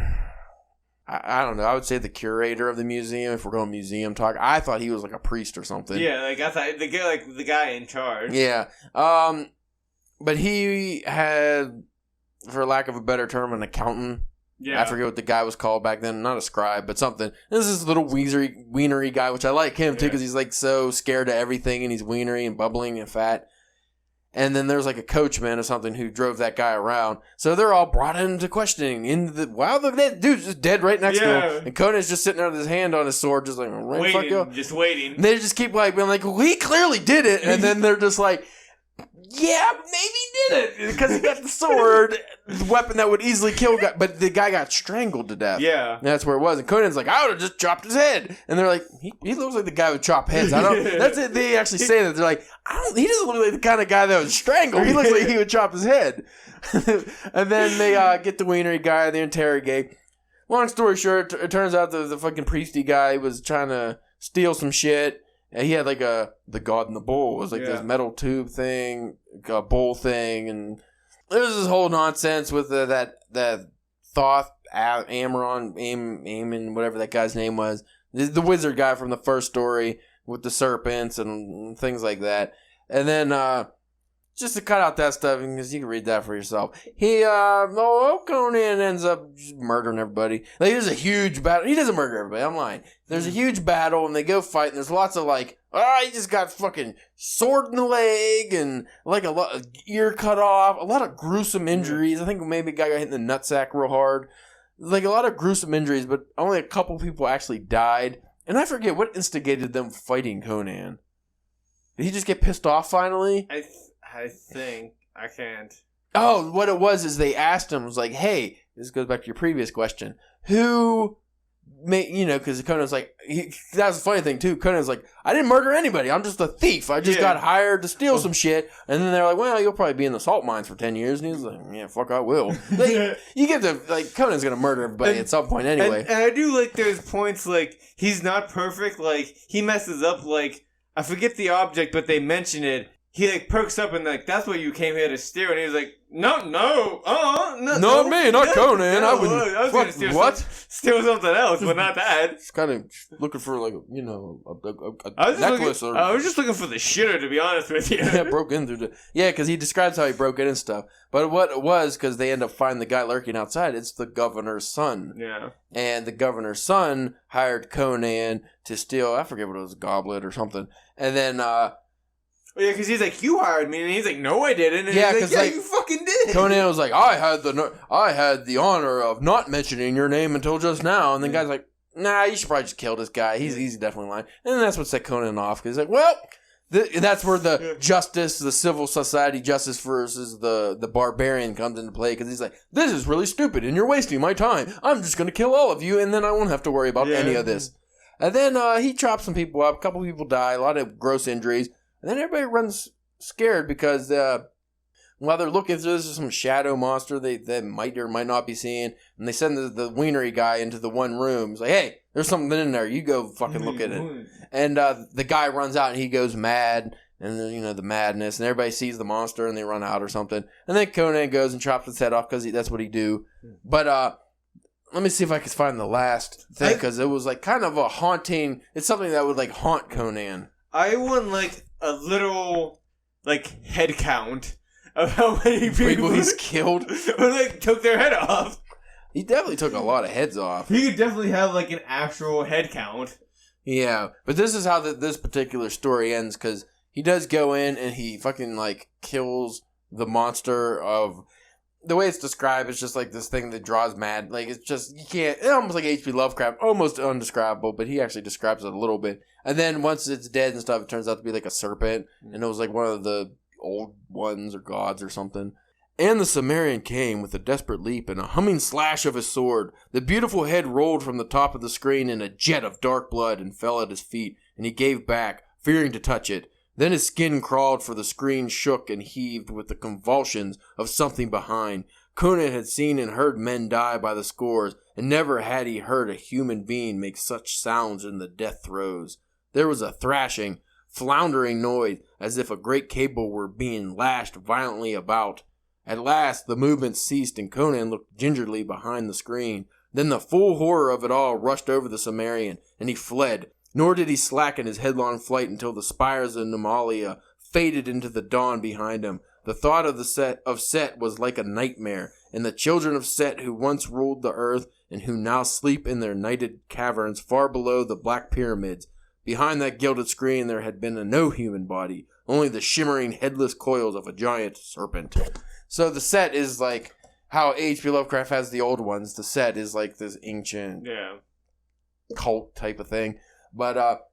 I don't know. I would say the curator of the museum, if we're going museum talk. I thought he was like a priest or something. Yeah, like I thought the guy in charge. Yeah. But he had, for lack of a better term, an accountant. Yeah. I forget what the guy was called back then. Not a scribe, but something. This is this little wienery guy, which I like him too, because he's like so scared of everything, and he's wienery and bubbling and fat. And then there's like a coachman or something who drove that guy around. So they're all brought into questioning. The dude's just dead right next to him. And Conan's just sitting there with his hand on his sword, just like, just waiting. And they just keep like being like, well, he clearly did it. And then they're just like, yeah, maybe he did it. Because he got the sword, the weapon that would easily kill guy. But the guy got strangled to death. Yeah. And that's where it was. And Conan's like, I would have just chopped his head. And they're like, he looks like the guy who would chop heads. I don't. That's it. They actually say that. They're like, he doesn't look like the kind of guy that would strangle. He looks like he would chop his head. And then they get the wienery guy, they interrogate. Long story short, it turns out the fucking priesty guy was trying to steal some shit. And he had like the God and the Bull. It was like this metal tube thing, a bowl thing, and there was this whole nonsense with that Thoth, Amon, whatever that guy's name was. The wizard guy from the first story with the serpents and things like that. And then, just to cut out that stuff, because you can read that for yourself. Conan ends up just murdering everybody. Like, there's a huge battle. He doesn't murder everybody, I'm lying. There's a huge battle, and they go fight, and there's lots of, like, he just got fucking sword in the leg and like a lot of ear cut off, a lot of gruesome injuries. I think maybe a guy got hit in the nutsack real hard. Like a lot of gruesome injuries, but only a couple people actually died. And I forget what instigated them fighting Conan. Did he just get pissed off finally? I think. I can't. Oh, what it was is they asked him, was like, hey, this goes back to your previous question, who made, because Conan's like, that was the funny thing too, Conan's like, I didn't murder anybody, I'm just a thief, I just got hired to steal some shit, and then they're like, well, you'll probably be in the salt mines for 10 years, and he's like, yeah, fuck, I will. Like, you get to, like, Conan's gonna murder everybody at some point anyway. And I do like there's points, like, he's not perfect, like, he messes up, like, I forget the object, but they mention it. He, like, perks up and, like, that's what you came here to steal. And he was like, no, not me, not Conan. I was going to steal something else, but not that. Just kind of looking for, like, a necklace. I was just looking for the shitter, to be honest with you. Yeah, broke in through yeah, because he describes how he broke in and stuff. But what it was, because they end up finding the guy lurking outside, it's the governor's son. Yeah. And the governor's son hired Conan to steal, I forget what it was, a goblet or something. And then, yeah, because he's like, you hired me, and he's like, no, I didn't. And yeah, because like, you fucking did. Conan was like, I had the honor of not mentioning your name until just now, and the guy's like, nah, you should probably just kill this guy. He's definitely lying. And then that's what set Conan off, because he's like, well, that's where the justice, the civil society justice versus the barbarian comes into play, because he's like, this is really stupid, and you're wasting my time. I'm just going to kill all of you, and then I won't have to worry about any of this. And then he chops some people up, a couple people die, a lot of gross injuries. And then everybody runs scared because while they're looking through, this is some shadow monster they might or might not be seeing. And they send the wienery guy into the one room. He's like, hey, there's something in there. You go fucking look at it. And the guy runs out and he goes mad. And then, the madness. And everybody sees the monster and they run out or something. And then Conan goes and chops its head off because that's what he do. But let me see if I can find the last thing, because it was like kind of a haunting. It's something that would like haunt Conan. I want like a literal like head count of how many people he's killed or like took their head off. He definitely took a lot of heads off. He could definitely have like an actual head count. Yeah, but this is how this particular story ends, because he does go in and he fucking like kills the monster of. The way it's described, it's just like this thing that draws mad. Like, it's just, you can't, it's almost like H.P. Lovecraft, almost undescribable, but he actually describes it a little bit. And then once it's dead and stuff, it turns out to be like a serpent, and it was like one of the old ones or gods or something. And the Cimmerian came with a desperate leap and a humming slash of his sword. The beautiful head rolled from the top of the screen in a jet of dark blood and fell at his feet, and he gave back, fearing to touch it. Then his skin crawled, for the screen shook and heaved with the convulsions of something behind. Conan had seen and heard men die by the scores, and never had he heard a human being make such sounds in the death throes. There was a thrashing, floundering noise, as if a great cable were being lashed violently about. At last the movement ceased, and Conan looked gingerly behind the screen. Then the full horror of it all rushed over the Cimmerian, and he fled. Nor did he slacken his headlong flight until the spires of Cimmeria faded into the dawn behind him. The thought of Set was like a nightmare, and the children of Set who once ruled the earth and who now sleep in their nighted caverns far below the black pyramids. Behind that gilded screen there had been no human body, only the shimmering headless coils of a giant serpent. So the Set is like how H.P. Lovecraft has the old ones. The Set is like this ancient cult type of thing. But,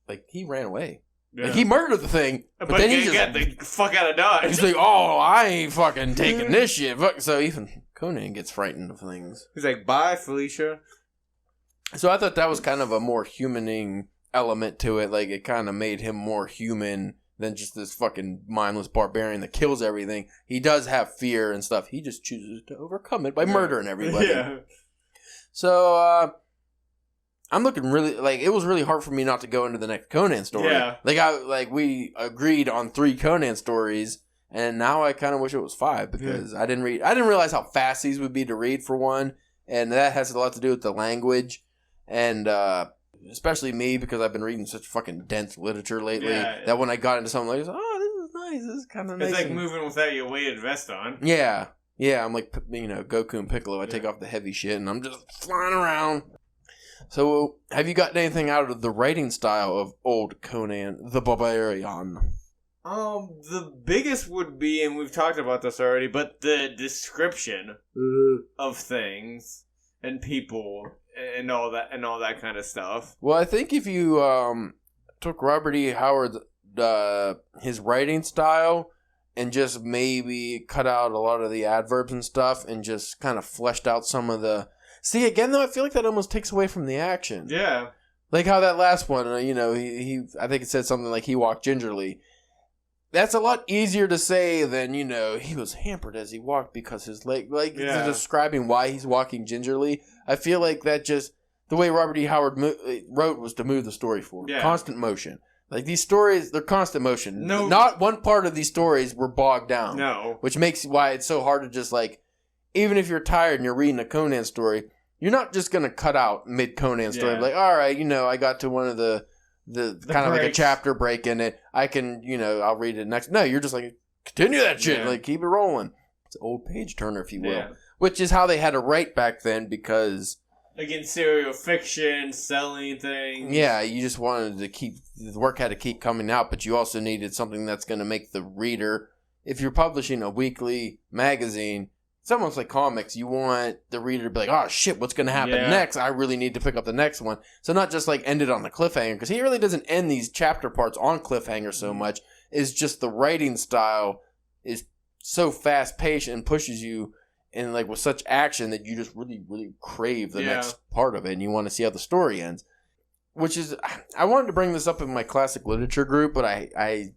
like, he ran away. Yeah. Like, he murdered the thing, but then he just got the fuck out of Dodge. He's like, oh, I ain't fucking taking this shit. So even Conan gets frightened of things. He's like, bye, Felicia. So I thought that was kind of a more humaning element to it. Like, it kind of made him more human than just this fucking mindless barbarian that kills everything. He does have fear and stuff. He just chooses to overcome it by murdering everybody. Yeah. So, I'm looking really, like, it was really hard for me not to go into the next Conan story. Yeah. Like, we agreed on 3 Conan stories, and now I kind of wish it was 5, because I didn't realize how fast these would be to read, for one, and that has a lot to do with the language, and, especially me, because I've been reading such fucking dense literature lately, that when I got into something like, oh, this is nice, this is kind of nice. It's like moving without your weighted vest on. Yeah. Yeah, I'm like, Goku and Piccolo. I take off the heavy shit, and I'm just flying around. So, have you gotten anything out of the writing style of old Conan the Barbarian? The biggest would be, and we've talked about this already, but the description of things and people and all that kind of stuff. Well, I think if you took Robert E. Howard's his writing style and just maybe cut out a lot of the adverbs and stuff and just kind of fleshed out some of the... See, again, though, I feel like that almost takes away from the action. Yeah. Like how that last one, he I think it said something like he walked gingerly. That's a lot easier to say than, he was hampered as he walked because his leg... Like, describing why he's walking gingerly. I feel like that just... The way Robert E. Howard wrote was to move the story forward. Yeah. Constant motion. Like, these stories, they're constant motion. No. Not one part of these stories were bogged down. No. Which makes why it's so hard to just, like... Even if you're tired and you're reading a Conan story, you're not just going to cut out mid-Conan story. Yeah. Like, all right, I got to one of the kind of like a chapter break in it. I can, I'll read it next. No, you're just like, continue that shit. Yeah. Like, keep it rolling. It's an old page turner, if you will. Yeah. Which is how they had to write back then because... Again, serial fiction, selling things. Yeah, you just wanted to keep... The work had to keep coming out, but you also needed something that's going to make the reader... If you're publishing a weekly magazine, it's almost like comics. You want the reader to be like, oh, shit, what's going to happen next? I really need to pick up the next one. So not just like end it on the cliffhanger, because he really doesn't end these chapter parts on cliffhanger so much. It's just the writing style is so fast-paced and pushes you and like with such action that you just really, really crave the next part of it, and you want to see how the story ends. Which is, I wanted to bring this up in my classic literature group, but I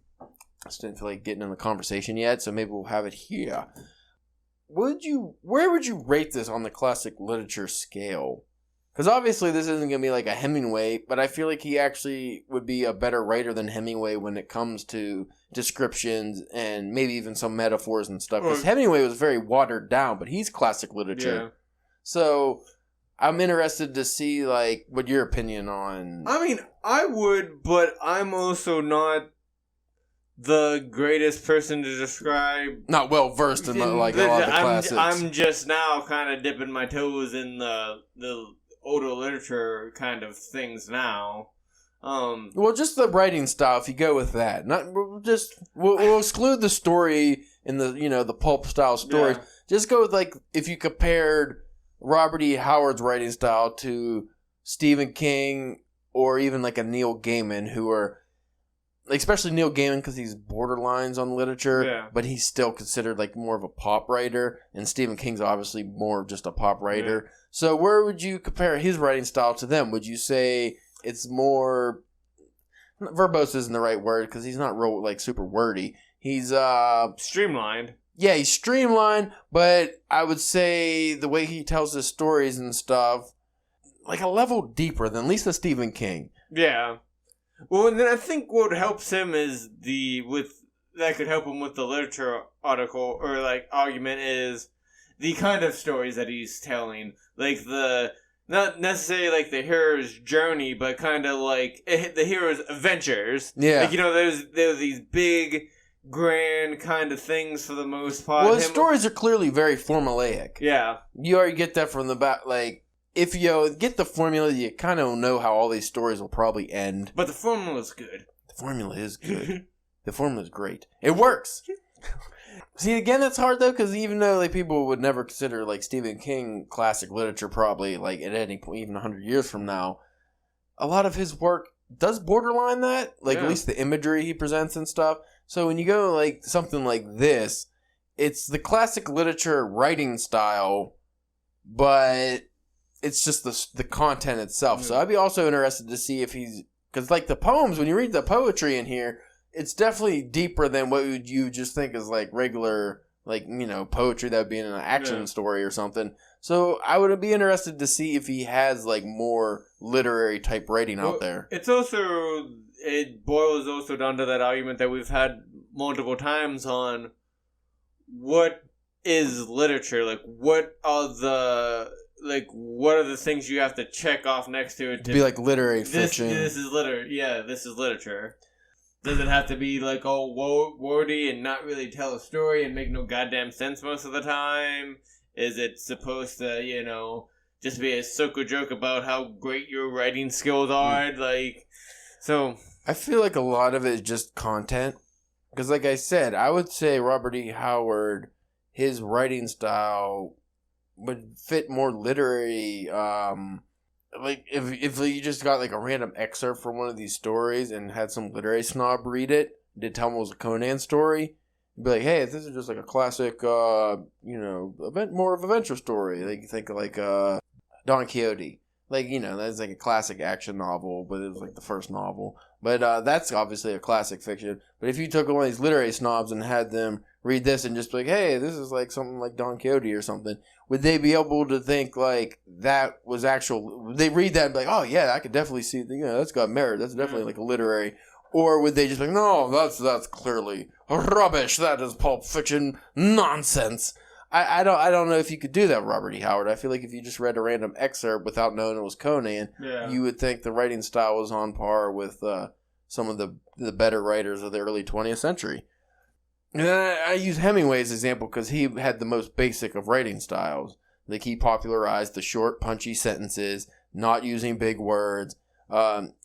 just didn't feel like getting in the conversation yet, so maybe we'll have it here. Where would you rate this on the classic literature scale? Because obviously this isn't going to be like a Hemingway, but I feel like he actually would be a better writer than Hemingway when it comes to descriptions and maybe even some metaphors and stuff. Because Hemingway was very watered down, but he's classic literature. Yeah. So I'm interested to see like what your opinion on... I mean, I would, but I'm also not the greatest person to describe... Not well versed in like a lot of the classics. I'm just now kind of dipping my toes in the older literature kind of things now. Well, just the writing style. If you go with that, we'll exclude the story in the the pulp style stories. Yeah. Just go with like if you compared Robert E. Howard's writing style to Stephen King or even like a Neil Gaiman, who are especially Neil Gaiman because he's borderlines on literature, but he's still considered like more of a pop writer, and Stephen King's obviously more of just a pop writer. Yeah. So where would you compare his writing style to them? Would you say it's more verbose isn't the right word because he's not real like super wordy. He's streamlined. Yeah, he's streamlined, but I would say the way he tells his stories and stuff, like a level deeper than at least the Stephen King. Yeah. Well, and then I think what helps him is that could help him with the literature article or like argument is the kind of stories that he's telling, like not necessarily like the hero's journey, but kind of like the hero's adventures. Yeah, like there's these big, grand kind of things for the most part. Well, his stories are clearly very formulaic. Yeah, you already get that from the back, like. If you get the formula, you kind of know how all these stories will probably end. But the formula is good. The formula is good. The formula is great. It works. See, again, that's hard, though, because even though like people would never consider like Stephen King classic literature probably like at any point, even 100 years from now, a lot of his work does borderline that. Like, at least the imagery he presents and stuff. So when you go like something like this, it's the classic literature writing style, but... It's just the content itself. So I'd be also interested to see if he's... Because, like, the poems, when you read the poetry in here, it's definitely deeper than what you just think is, like, regular, like, poetry that would be in an action story or something. So I would be interested to see if he has, like, more literary type writing out there. It's also... It boils also down to that argument that we've had multiple times on what is literature? Like, what are the things you have to check off next to it to be like literary fiction? This is this is literature. Does it have to be like all wordy and not really tell a story and make no goddamn sense most of the time? Is it supposed to, just be a circle joke about how great your writing skills are. Like, so I feel like a lot of it is just content. Because like I said, I would say Robert E. Howard, his writing style would fit more literary. Like if you just got like a random excerpt from one of these stories and had some literary snob read it, did tell him it was a Conan story, you'd be like, hey, this is just like a classic, more of adventure story. Like you think of like Don Quixote. Like, that's like a classic action novel, but it was like the first novel. But that's obviously a classic fiction. But if you took one of these literary snobs and had them read this and just be like, hey, this is like something like Don Quixote or something, would they be able to think like that was actual? Would they read that and be like, oh yeah, I could definitely see, that's got merit. That's definitely like a literary. Or would they just be like, no, that's clearly rubbish. That is Pulp Fiction nonsense. I don't know if you could do that, Robert E. Howard. I feel like if you just read a random excerpt without knowing it was Conan, you would think the writing style was on par with some of the better writers of the early 20th century. And I use Hemingway as an example because he had the most basic of writing styles. Like he popularized the short, punchy sentences, not using big words.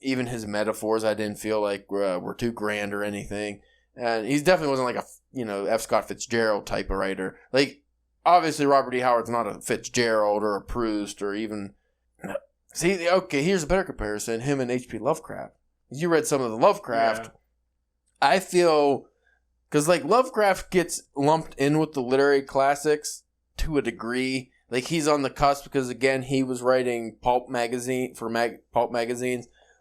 Even his metaphors, I didn't feel like were too grand or anything. And he definitely wasn't like a F. Scott Fitzgerald type of writer. Like, obviously, Robert E. Howard's not a Fitzgerald or a Proust or even... See, okay, here's a better comparison. Him and H.P. Lovecraft. You read some of the Lovecraft. Yeah. I feel... Because, like, Lovecraft gets lumped in with the literary classics to a degree. Like, he's on the cusp because, again, he was writing pulp magazines.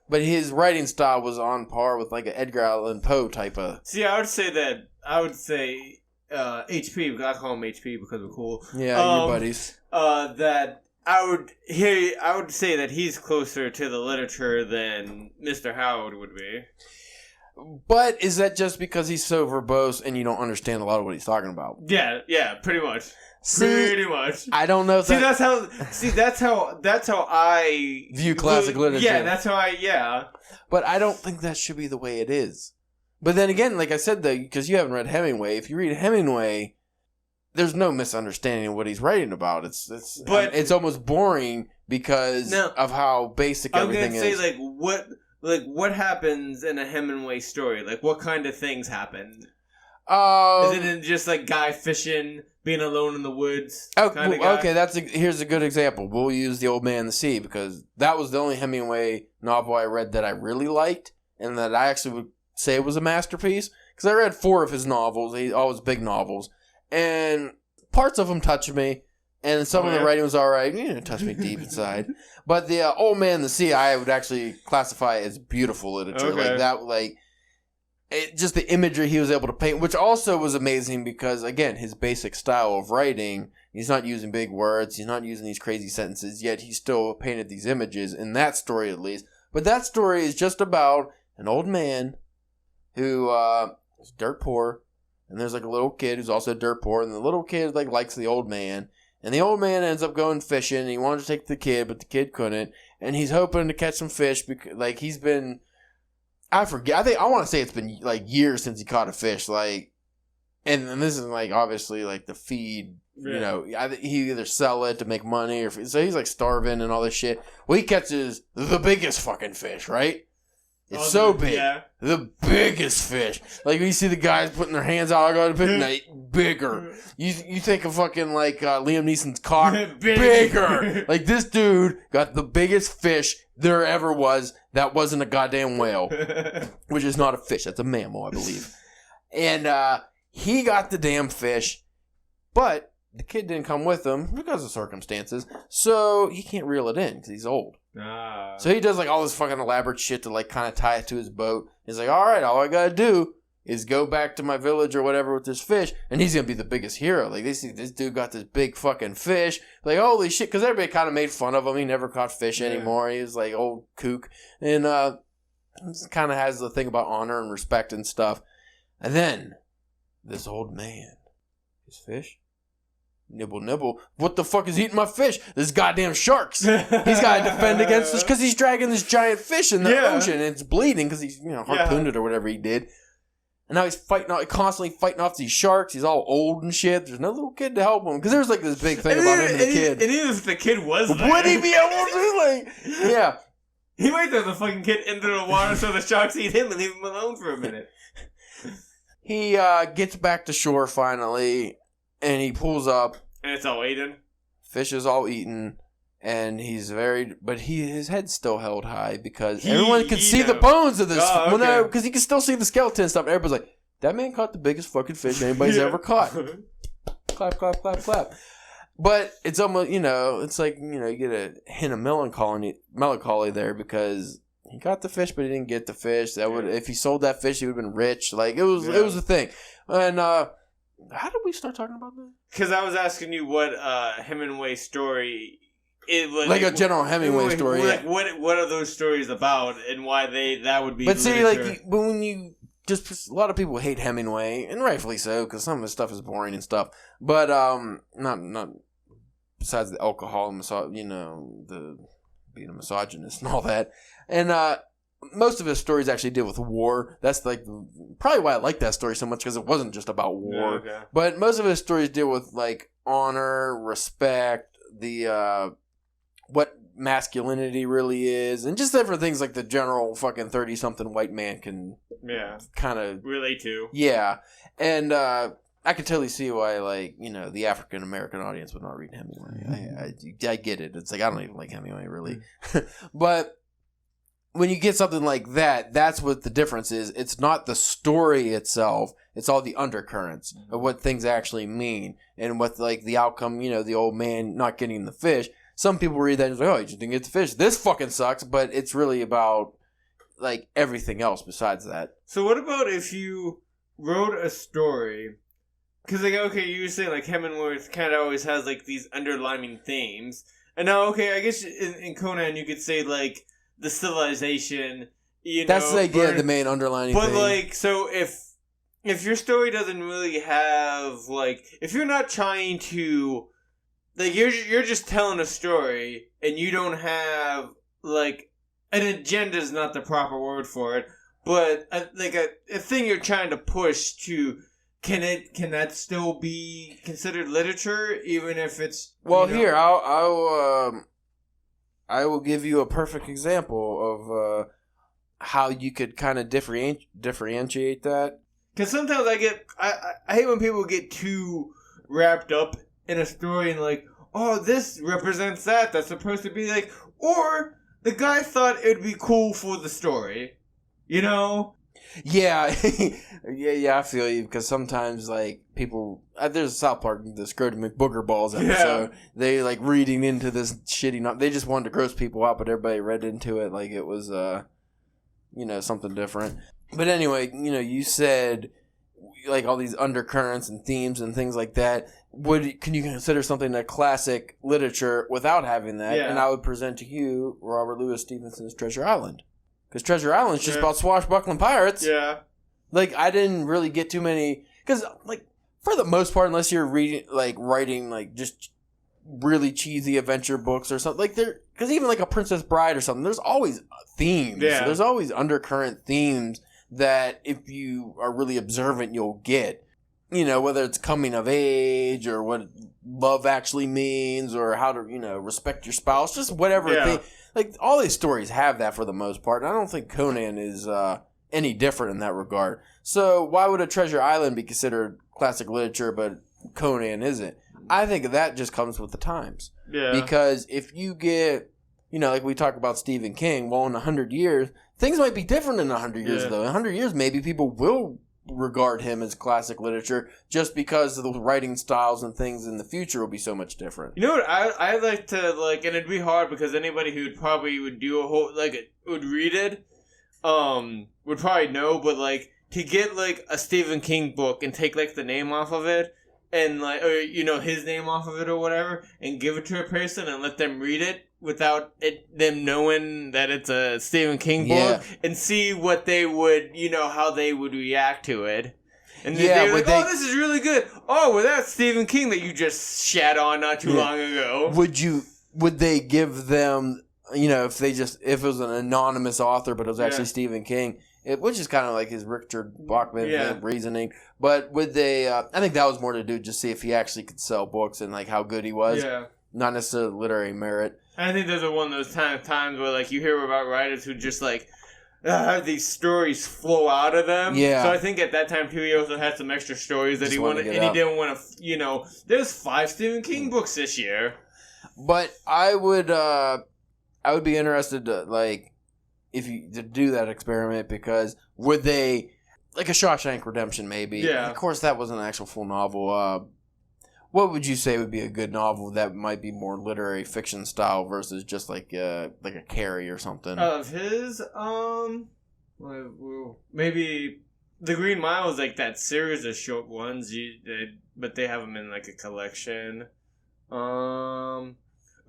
But his writing style was on par with, like, an Edgar Allan Poe type of... See, I would say HP, because I call him HP because we're cool. Yeah, your buddies. That I would say that he's closer to the literature than Mr. Howard would be. But is that just because he's so verbose and you don't understand a lot of what he's talking about? Yeah, pretty much. Pretty much. I don't know if that's how I view classic literature. Yeah, that's how I But I don't think that should be the way it is. But then again, like I said, though, because you haven't read Hemingway, if you read Hemingway, there's no misunderstanding of what he's writing about. It's almost boring because of how basic everything is. I'm gonna say, what happens in a Hemingway story? Like, what kind of things happen? Is it just like guy fishing, being alone in the woods? Okay, here's a good example. We'll use The Old Man and the Sea because that was the only Hemingway novel I read that I really liked and that I actually would say it was a masterpiece. Because I read 4 of his novels, all his big novels, and parts of them touched me, and some of the writing was alright. It touched me deep inside. But The Old Man and the Sea, I would actually classify as beautiful literature. Okay. Just the imagery he was able to paint, which also was amazing because, again, his basic style of writing, he's not using big words, he's not using these crazy sentences, yet he still painted these images, in that story at least. But that story is just about an old man who is dirt poor, and there's like a little kid who's also dirt poor, and the little kid likes the old man, and the old man ends up going fishing, and he wanted to take the kid, but the kid couldn't, and he's hoping to catch some fish because he's been... I forget. I want to say it's been years since he caught a fish. And this is obviously the feed. Yeah. He either sell it to make money so he's starving and all this shit. Well, he catches the biggest fucking fish, right? It's so big. Yeah. The biggest fish. You see the guys putting their hands out, I got to put bigger. You think of fucking Liam Neeson's cock, bigger. This dude got the biggest fish there ever was. That wasn't a goddamn whale, which is not a fish. That's a mammal, I believe. And he got the damn fish, but the kid didn't come with him because of circumstances, so he can't reel it in because he's old. So he does all this fucking elaborate shit to kind of tie it to his boat. He's like, all right, all I gotta do is go back to my village or whatever with this fish, and he's gonna be the biggest hero. They see this dude got this big fucking fish. Holy shit, because everybody kind of made fun of him. He never caught fish anymore. He was old kook. And kind of has the thing about honor and respect and stuff. And then, this old man, his fish, nibble, nibble. What the fuck is eating my fish? This goddamn sharks. He's got to defend against this because he's dragging this giant fish in the ocean, and it's bleeding because he's harpooned it or whatever he did. And now he's constantly fighting off these sharks. He's all old and shit. There's no little kid to help him. Because there's like this big thing about him and the kid. And even if the kid was there. Would he be able to? Like, yeah. He might throw the fucking kid into the water so the sharks eat him and leave him alone for a minute. He gets back to shore finally. And he pulls up. And it's all eaten. Fish is all eaten. And he's his head's still held high because everyone can see the bones of this. Oh, okay. Because he can still see the skeleton and stuff. Everybody's like, that man caught the biggest fucking fish anybody's ever caught. Clap, clap, clap, clap. But it's almost, it's like, you get a hint of melancholy there because he got the fish, but he didn't get the fish. If he sold that fish, he would have been rich. Like, it was a thing. And, how did we start talking about that? Because I was asking you what Hemingway story... like a general Hemingway story. Like what are those stories about and why that would be. But see, like when you just a lot of people hate Hemingway and rightfully so because some of his stuff is boring and stuff. But not besides the alcohol and the being a misogynist and all that. And most of his stories actually deal with war. That's like probably why I like that story so much because it wasn't just about war. Okay. But most of his stories deal with like honor, respect, the what masculinity really is, and just different things like the general fucking 30-something white man can kind of relate to. Yeah. And I could totally see why, like, the African-American audience would not read Hemingway. I get it. It's like, I don't even like Hemingway, really. But when you get something like that, that's what the difference is. It's not the story itself. It's all the undercurrents of what things actually mean and what, like, the outcome, the old man not getting the fish. Some people read that and say, oh, you just didn't get the fish. This fucking sucks. But it's really about, like, everything else besides that. So what about if you wrote a story... Because, like, okay, you say, like, Hemingway kind of always has, like, these underlying themes. And now, okay, I guess in Conan you could say, like, the civilization, That's, like, the main underlining thing. But, like, so if your story doesn't really have, like... If you're not trying to... Like, you're just telling a story, and you don't have, like... An agenda is not the proper word for it, but, a thing you're trying to push to... Can that still be considered literature, even if it's... Well, here, I will give you a perfect example of how you could kind of differentiate that. Because sometimes I hate when people get too wrapped up in a story and like, oh, this represents that. That's supposed to be like... Or the guy thought it would be cool for the story, Yeah, yeah, I feel you, because sometimes, like, people... there's a South Park, the Scrotum McBooger Balls episode. Yeah. They, like, reading into this shitty... They just wanted to gross people out, but everybody read into it like it was, something different. But anyway, you said, like, all these undercurrents and themes and things like that. Can you consider something a classic literature without having that? Yeah. And I would present to you Robert Louis Stevenson's Treasure Island. Because Treasure Island's just about swashbuckling pirates. Yeah. Like, I didn't really get too many... Because, like, for the most part, unless you're writing, like, just really cheesy adventure books or something, like, because even, like, a Princess Bride or something, there's always themes. Yeah. There's always undercurrent themes that, if you are really observant, you'll get. Whether it's coming of age or what love actually means or how to, respect your spouse, just whatever thing. Like, all these stories have that for the most part, and I don't think Conan is any different in that regard. So, why would a Treasure Island be considered classic literature, but Conan isn't? I think that just comes with the times. Yeah. Because if you get, like we talk about Stephen King, well, in 100 years, things might be different in 100 years, though. In 100 years, maybe people will regard him as classic literature just because of the writing styles and things in the future will be so much different. You know what I like to, like, and it'd be hard because anybody who would do a whole, like, would read it, would probably know, but, like, to get, like, a Stephen King book and take, like, the name off of it and, like, or, his name off of it or whatever and give it to a person and let them read it without them knowing that it's a Stephen King book and see what they would, how they would react to it. And they were like, oh, this is really good. Oh, well, that's Stephen King that you just shat on not too long ago. Would they give them, if it was an anonymous author, but it was actually Stephen King, which is kind of like his Richard Bachman reasoning. But with I think that was more to do just see if he actually could sell books and like how good he was. Yeah. Not necessarily literary merit. I think those are one of those times where like you hear about writers who just like have these stories flow out of them. Yeah. So I think at that time too, he also had some extra stories that he wanted, and he didn't want to. There's 5 Stephen King books this year. But I would be interested to to do that experiment, because would they, like a Shawshank Redemption maybe? Yeah. Of course, that wasn't an actual full novel. What would you say would be a good novel that might be more literary fiction style versus just like a Carrie or something? Of his, maybe The Green Mile is like that series of short ones, but they have them in like a collection. Or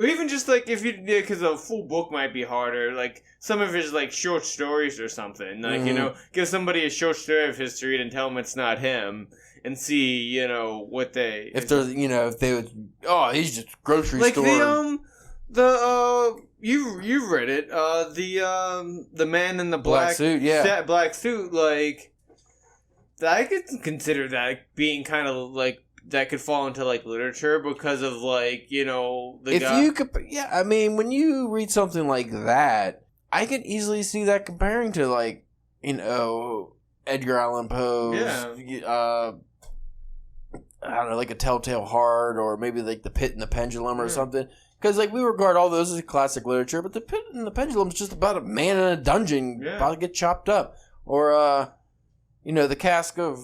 even just like because a full book might be harder. Like some of his like short stories or something. Like give somebody a short story of his to read and tell them it's not him, and see what they if they would. Oh, he's just grocery like store. You've read it. The man in the black suit. Yeah, black suit. Like I could consider that being kind of like. That could fall into like literature because of like you could, I mean, when you read something like that, I could easily see that comparing to like Edgar Allan Poe's I don't know, like A Telltale Heart, or maybe like The Pit and the Pendulum or something, because like we regard all those as classic literature, but The Pit and the Pendulum is just about a man in a dungeon about to get chopped up, or the Cask of.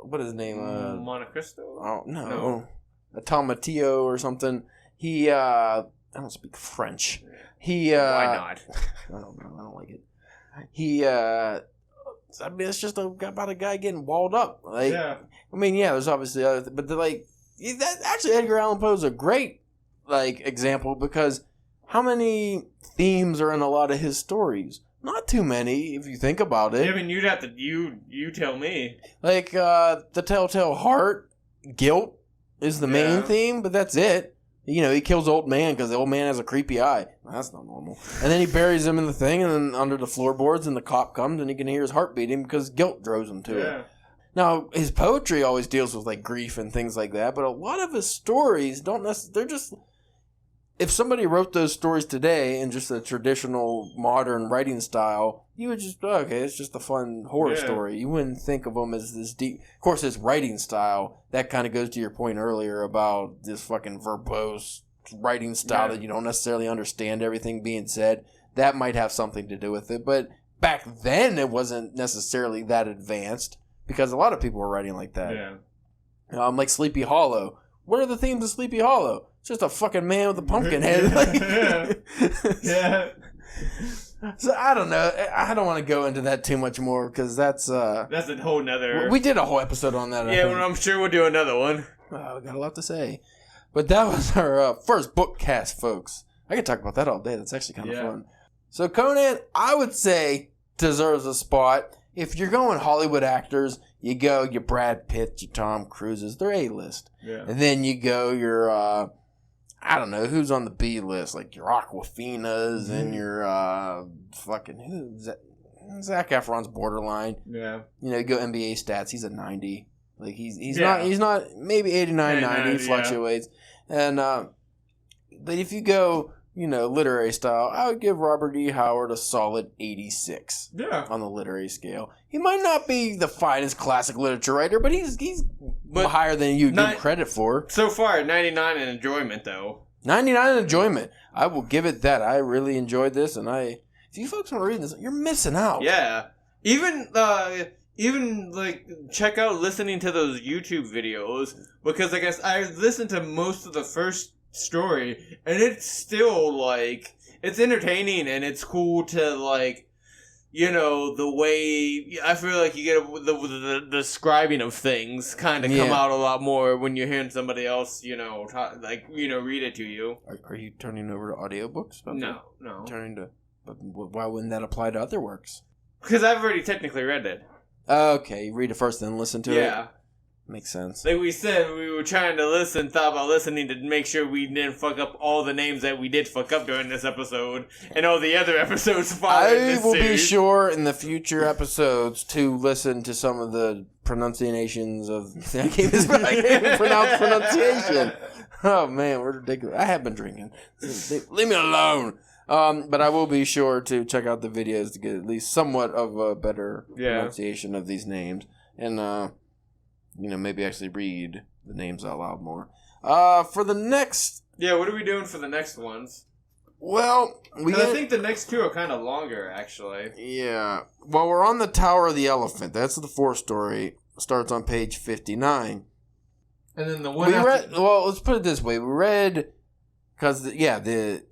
What is his name? Monte Cristo? Oh, no. Automatio or something. He, I don't speak French. He, why not? I don't know. I don't like it. He, I mean, it's just about a guy getting walled up. Like, I mean, there's obviously other but actually Edgar Allan Poe is a great, example, because how many themes are in a lot of his stories? Not too many, if you think about it. I mean, you'd have to... You tell me. Like, The Telltale Heart, guilt is the main theme, but that's it. He kills old man because the old man has a creepy eye. That's not normal. And then he buries him in the thing, and then under the floorboards, and the cop comes, and he can hear his heart beating because guilt draws him to it. Now, his poetry always deals with, grief and things like that, but a lot of his stories don't necessarily... They're just... If somebody wrote those stories today in just a traditional modern writing style, you would just, okay, it's just a fun horror story. You wouldn't think of them as this deep. Of course, his writing style, that kind of goes to your point earlier about this fucking verbose writing style that you don't necessarily understand everything being said. That might have something to do with it. But back then, it wasn't necessarily that advanced, because a lot of people were writing like that. Yeah. Like Sleepy Hollow. What are the themes of Sleepy Hollow? It's just a fucking man with a pumpkin head. Yeah. So I don't know. I don't want to go into that too much more, because that's a whole nother... We did a whole episode on that. Yeah, well, I'm sure we'll do another one. We got a lot to say. But that was our first book cast, folks. I could talk about that all day. That's actually kind of fun. So Conan, I would say, deserves a spot. If you're going Hollywood actors, you go your Brad Pitt, your Tom Cruises. They're A-list. Yeah. And then you go your, I don't know, who's on the B list? Like your Aquafinas and your who's that? Zac Efron's borderline. Yeah. You go NBA stats. He's a 90. Like he's not maybe 89, 90 fluctuates. And but if you go, literary style, I would give Robert E. Howard a solid 86 on the literary scale. He might not be the finest classic literature writer, but he's higher than you give credit for. So far, 99 in enjoyment, though. 99 in enjoyment. I will give it that. I really enjoyed this, and if you folks want to read this, you're missing out. Yeah. Even check out listening to those YouTube videos, because I guess I listened to most of the first story, and it's still it's entertaining, and it's cool to the way I feel like you get the describing of things kind of come out a lot more when you're hearing somebody else read it to you. Are you turning over to audiobooks? No. Why wouldn't that apply to other works? Because I've already technically read it. Okay, you read it first, then listen to it. Yeah. Makes sense. Like we said, we were trying to thought about listening to make sure we didn't fuck up all the names that we did fuck up during this episode and all the other episodes following this I will series. be sure in the future episodes to listen to some of the pronunciations of... I can't even pronounce pronunciation. Oh, man, we're ridiculous. I have been drinking. Leave me alone. But I will be sure to check out the videos to get at least somewhat of a better pronunciation of these names. And, maybe actually read the names out loud more. For the next... Yeah, what are we doing for the next ones? Well, I think the next two are kind of longer, actually. Yeah. Well, we're on the Tower of the Elephant. That's the fourth story. Starts on page 59. And then the one well, let's put it this way. We read... Because,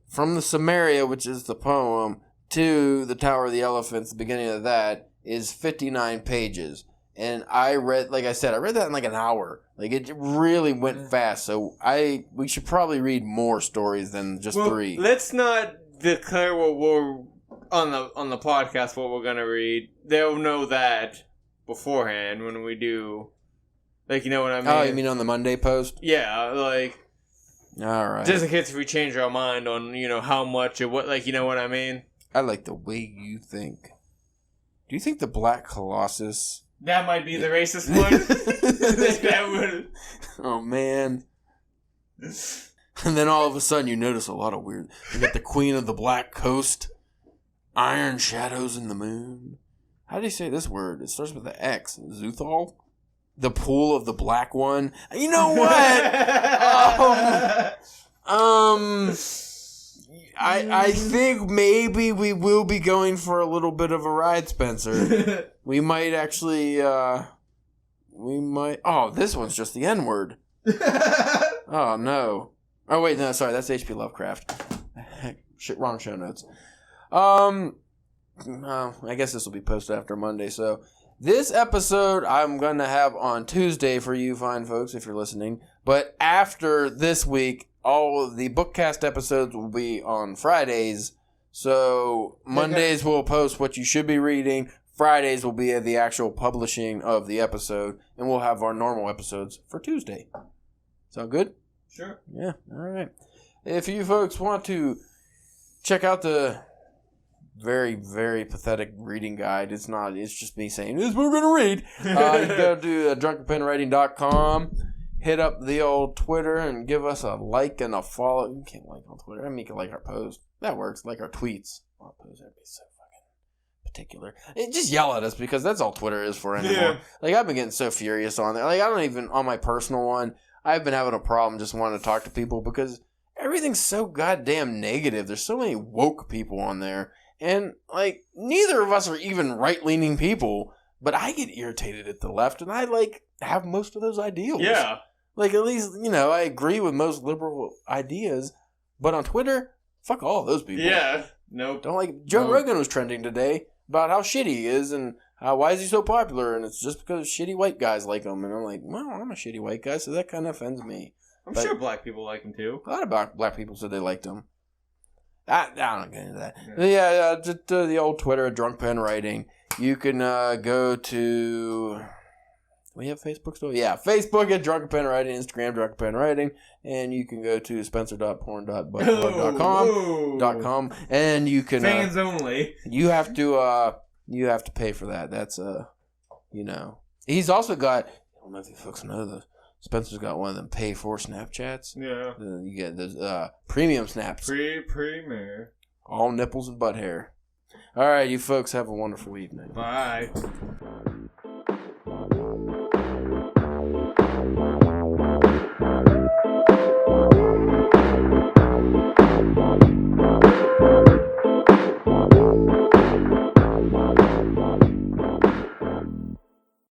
from the Cimmeria, which is the poem, to the Tower of the Elephants, the beginning of that, is 59 pages. And I read, like I said, I read that in like an hour. Like, it really went fast. So we should probably read more stories than just 3. Let's not declare what we're on the podcast what we're gonna read. They'll know that beforehand when we do. Like, you know what I mean? Oh, you mean on the Monday post? Yeah, like. All right. Just in case if we change our mind on how much or what, like, you know what I mean? I like the way you think. Do you think the Black Colossus? That might be the racist one. That would. Oh, man. And then all of a sudden you notice a lot of weird... You got the Queen of the Black Coast. Iron Shadows in the Moon. How do you say this word? It starts with an X. Zuthal? The Pool of the Black One. You know what? I think maybe we will be going for a little bit of a ride, Spencer. We might actually, Oh, this one's just the N-word. Oh, no. Oh, wait, no, sorry, that's H.P. Lovecraft. Shit, wrong show notes. I guess this will be posted after Monday, so... This episode I'm going to have on Tuesday for you fine folks, if you're listening. But after this week, all of the BookCast episodes will be on Fridays. So Mondays we'll post what you should be reading. Fridays will be the actual publishing of the episode. And we'll have our normal episodes for Tuesday. Sound good? Sure. Yeah, all right. If you folks want to check out the... very, very pathetic reading guide. It's just me saying, this is what we're going to read. You can go to drunkenpenwriting.com, hit up the old Twitter, and give us a like and a follow. You can't like on Twitter. I mean, you can like our post. That works. Like our tweets. Our post, that'd be so fucking particular. Just yell at us, because that's all Twitter is for anymore. Yeah. Like, I've been getting so furious on there. Like, I don't even, on my personal one, I've been having a problem just wanting to talk to people, because everything's so goddamn negative. There's so many woke people on there. And, like, neither of us are even right-leaning people, but I get irritated at the left, and I, have most of those ideals. Yeah. Like, at least, I agree with most liberal ideas, but on Twitter, fuck all those people. Yeah. Nope. Joe Rogan was trending today about how shitty he is, and why is he so popular, and it's just because shitty white guys like him, and I'm like, well, I'm a shitty white guy, so that kind of offends me. I'm sure black people like him, too. A lot of black people said they liked him. I don't get into that. Yeah, just the old Twitter, Drunk Pen Writing. You can go to... We have Facebook still? Yeah, Facebook at Drunken Pen Writing, Instagram Drunken Pen Writing, and you can go to spencer.porn.buttplug.com, and you can... Fans only. You have to pay for that. That's, He's also got... I don't know if you folks know this. Spencer's got one of them pay for Snapchats. Yeah. You get those premium snaps. Premier. All nipples and butt hair. All right, you folks have a wonderful evening. Bye.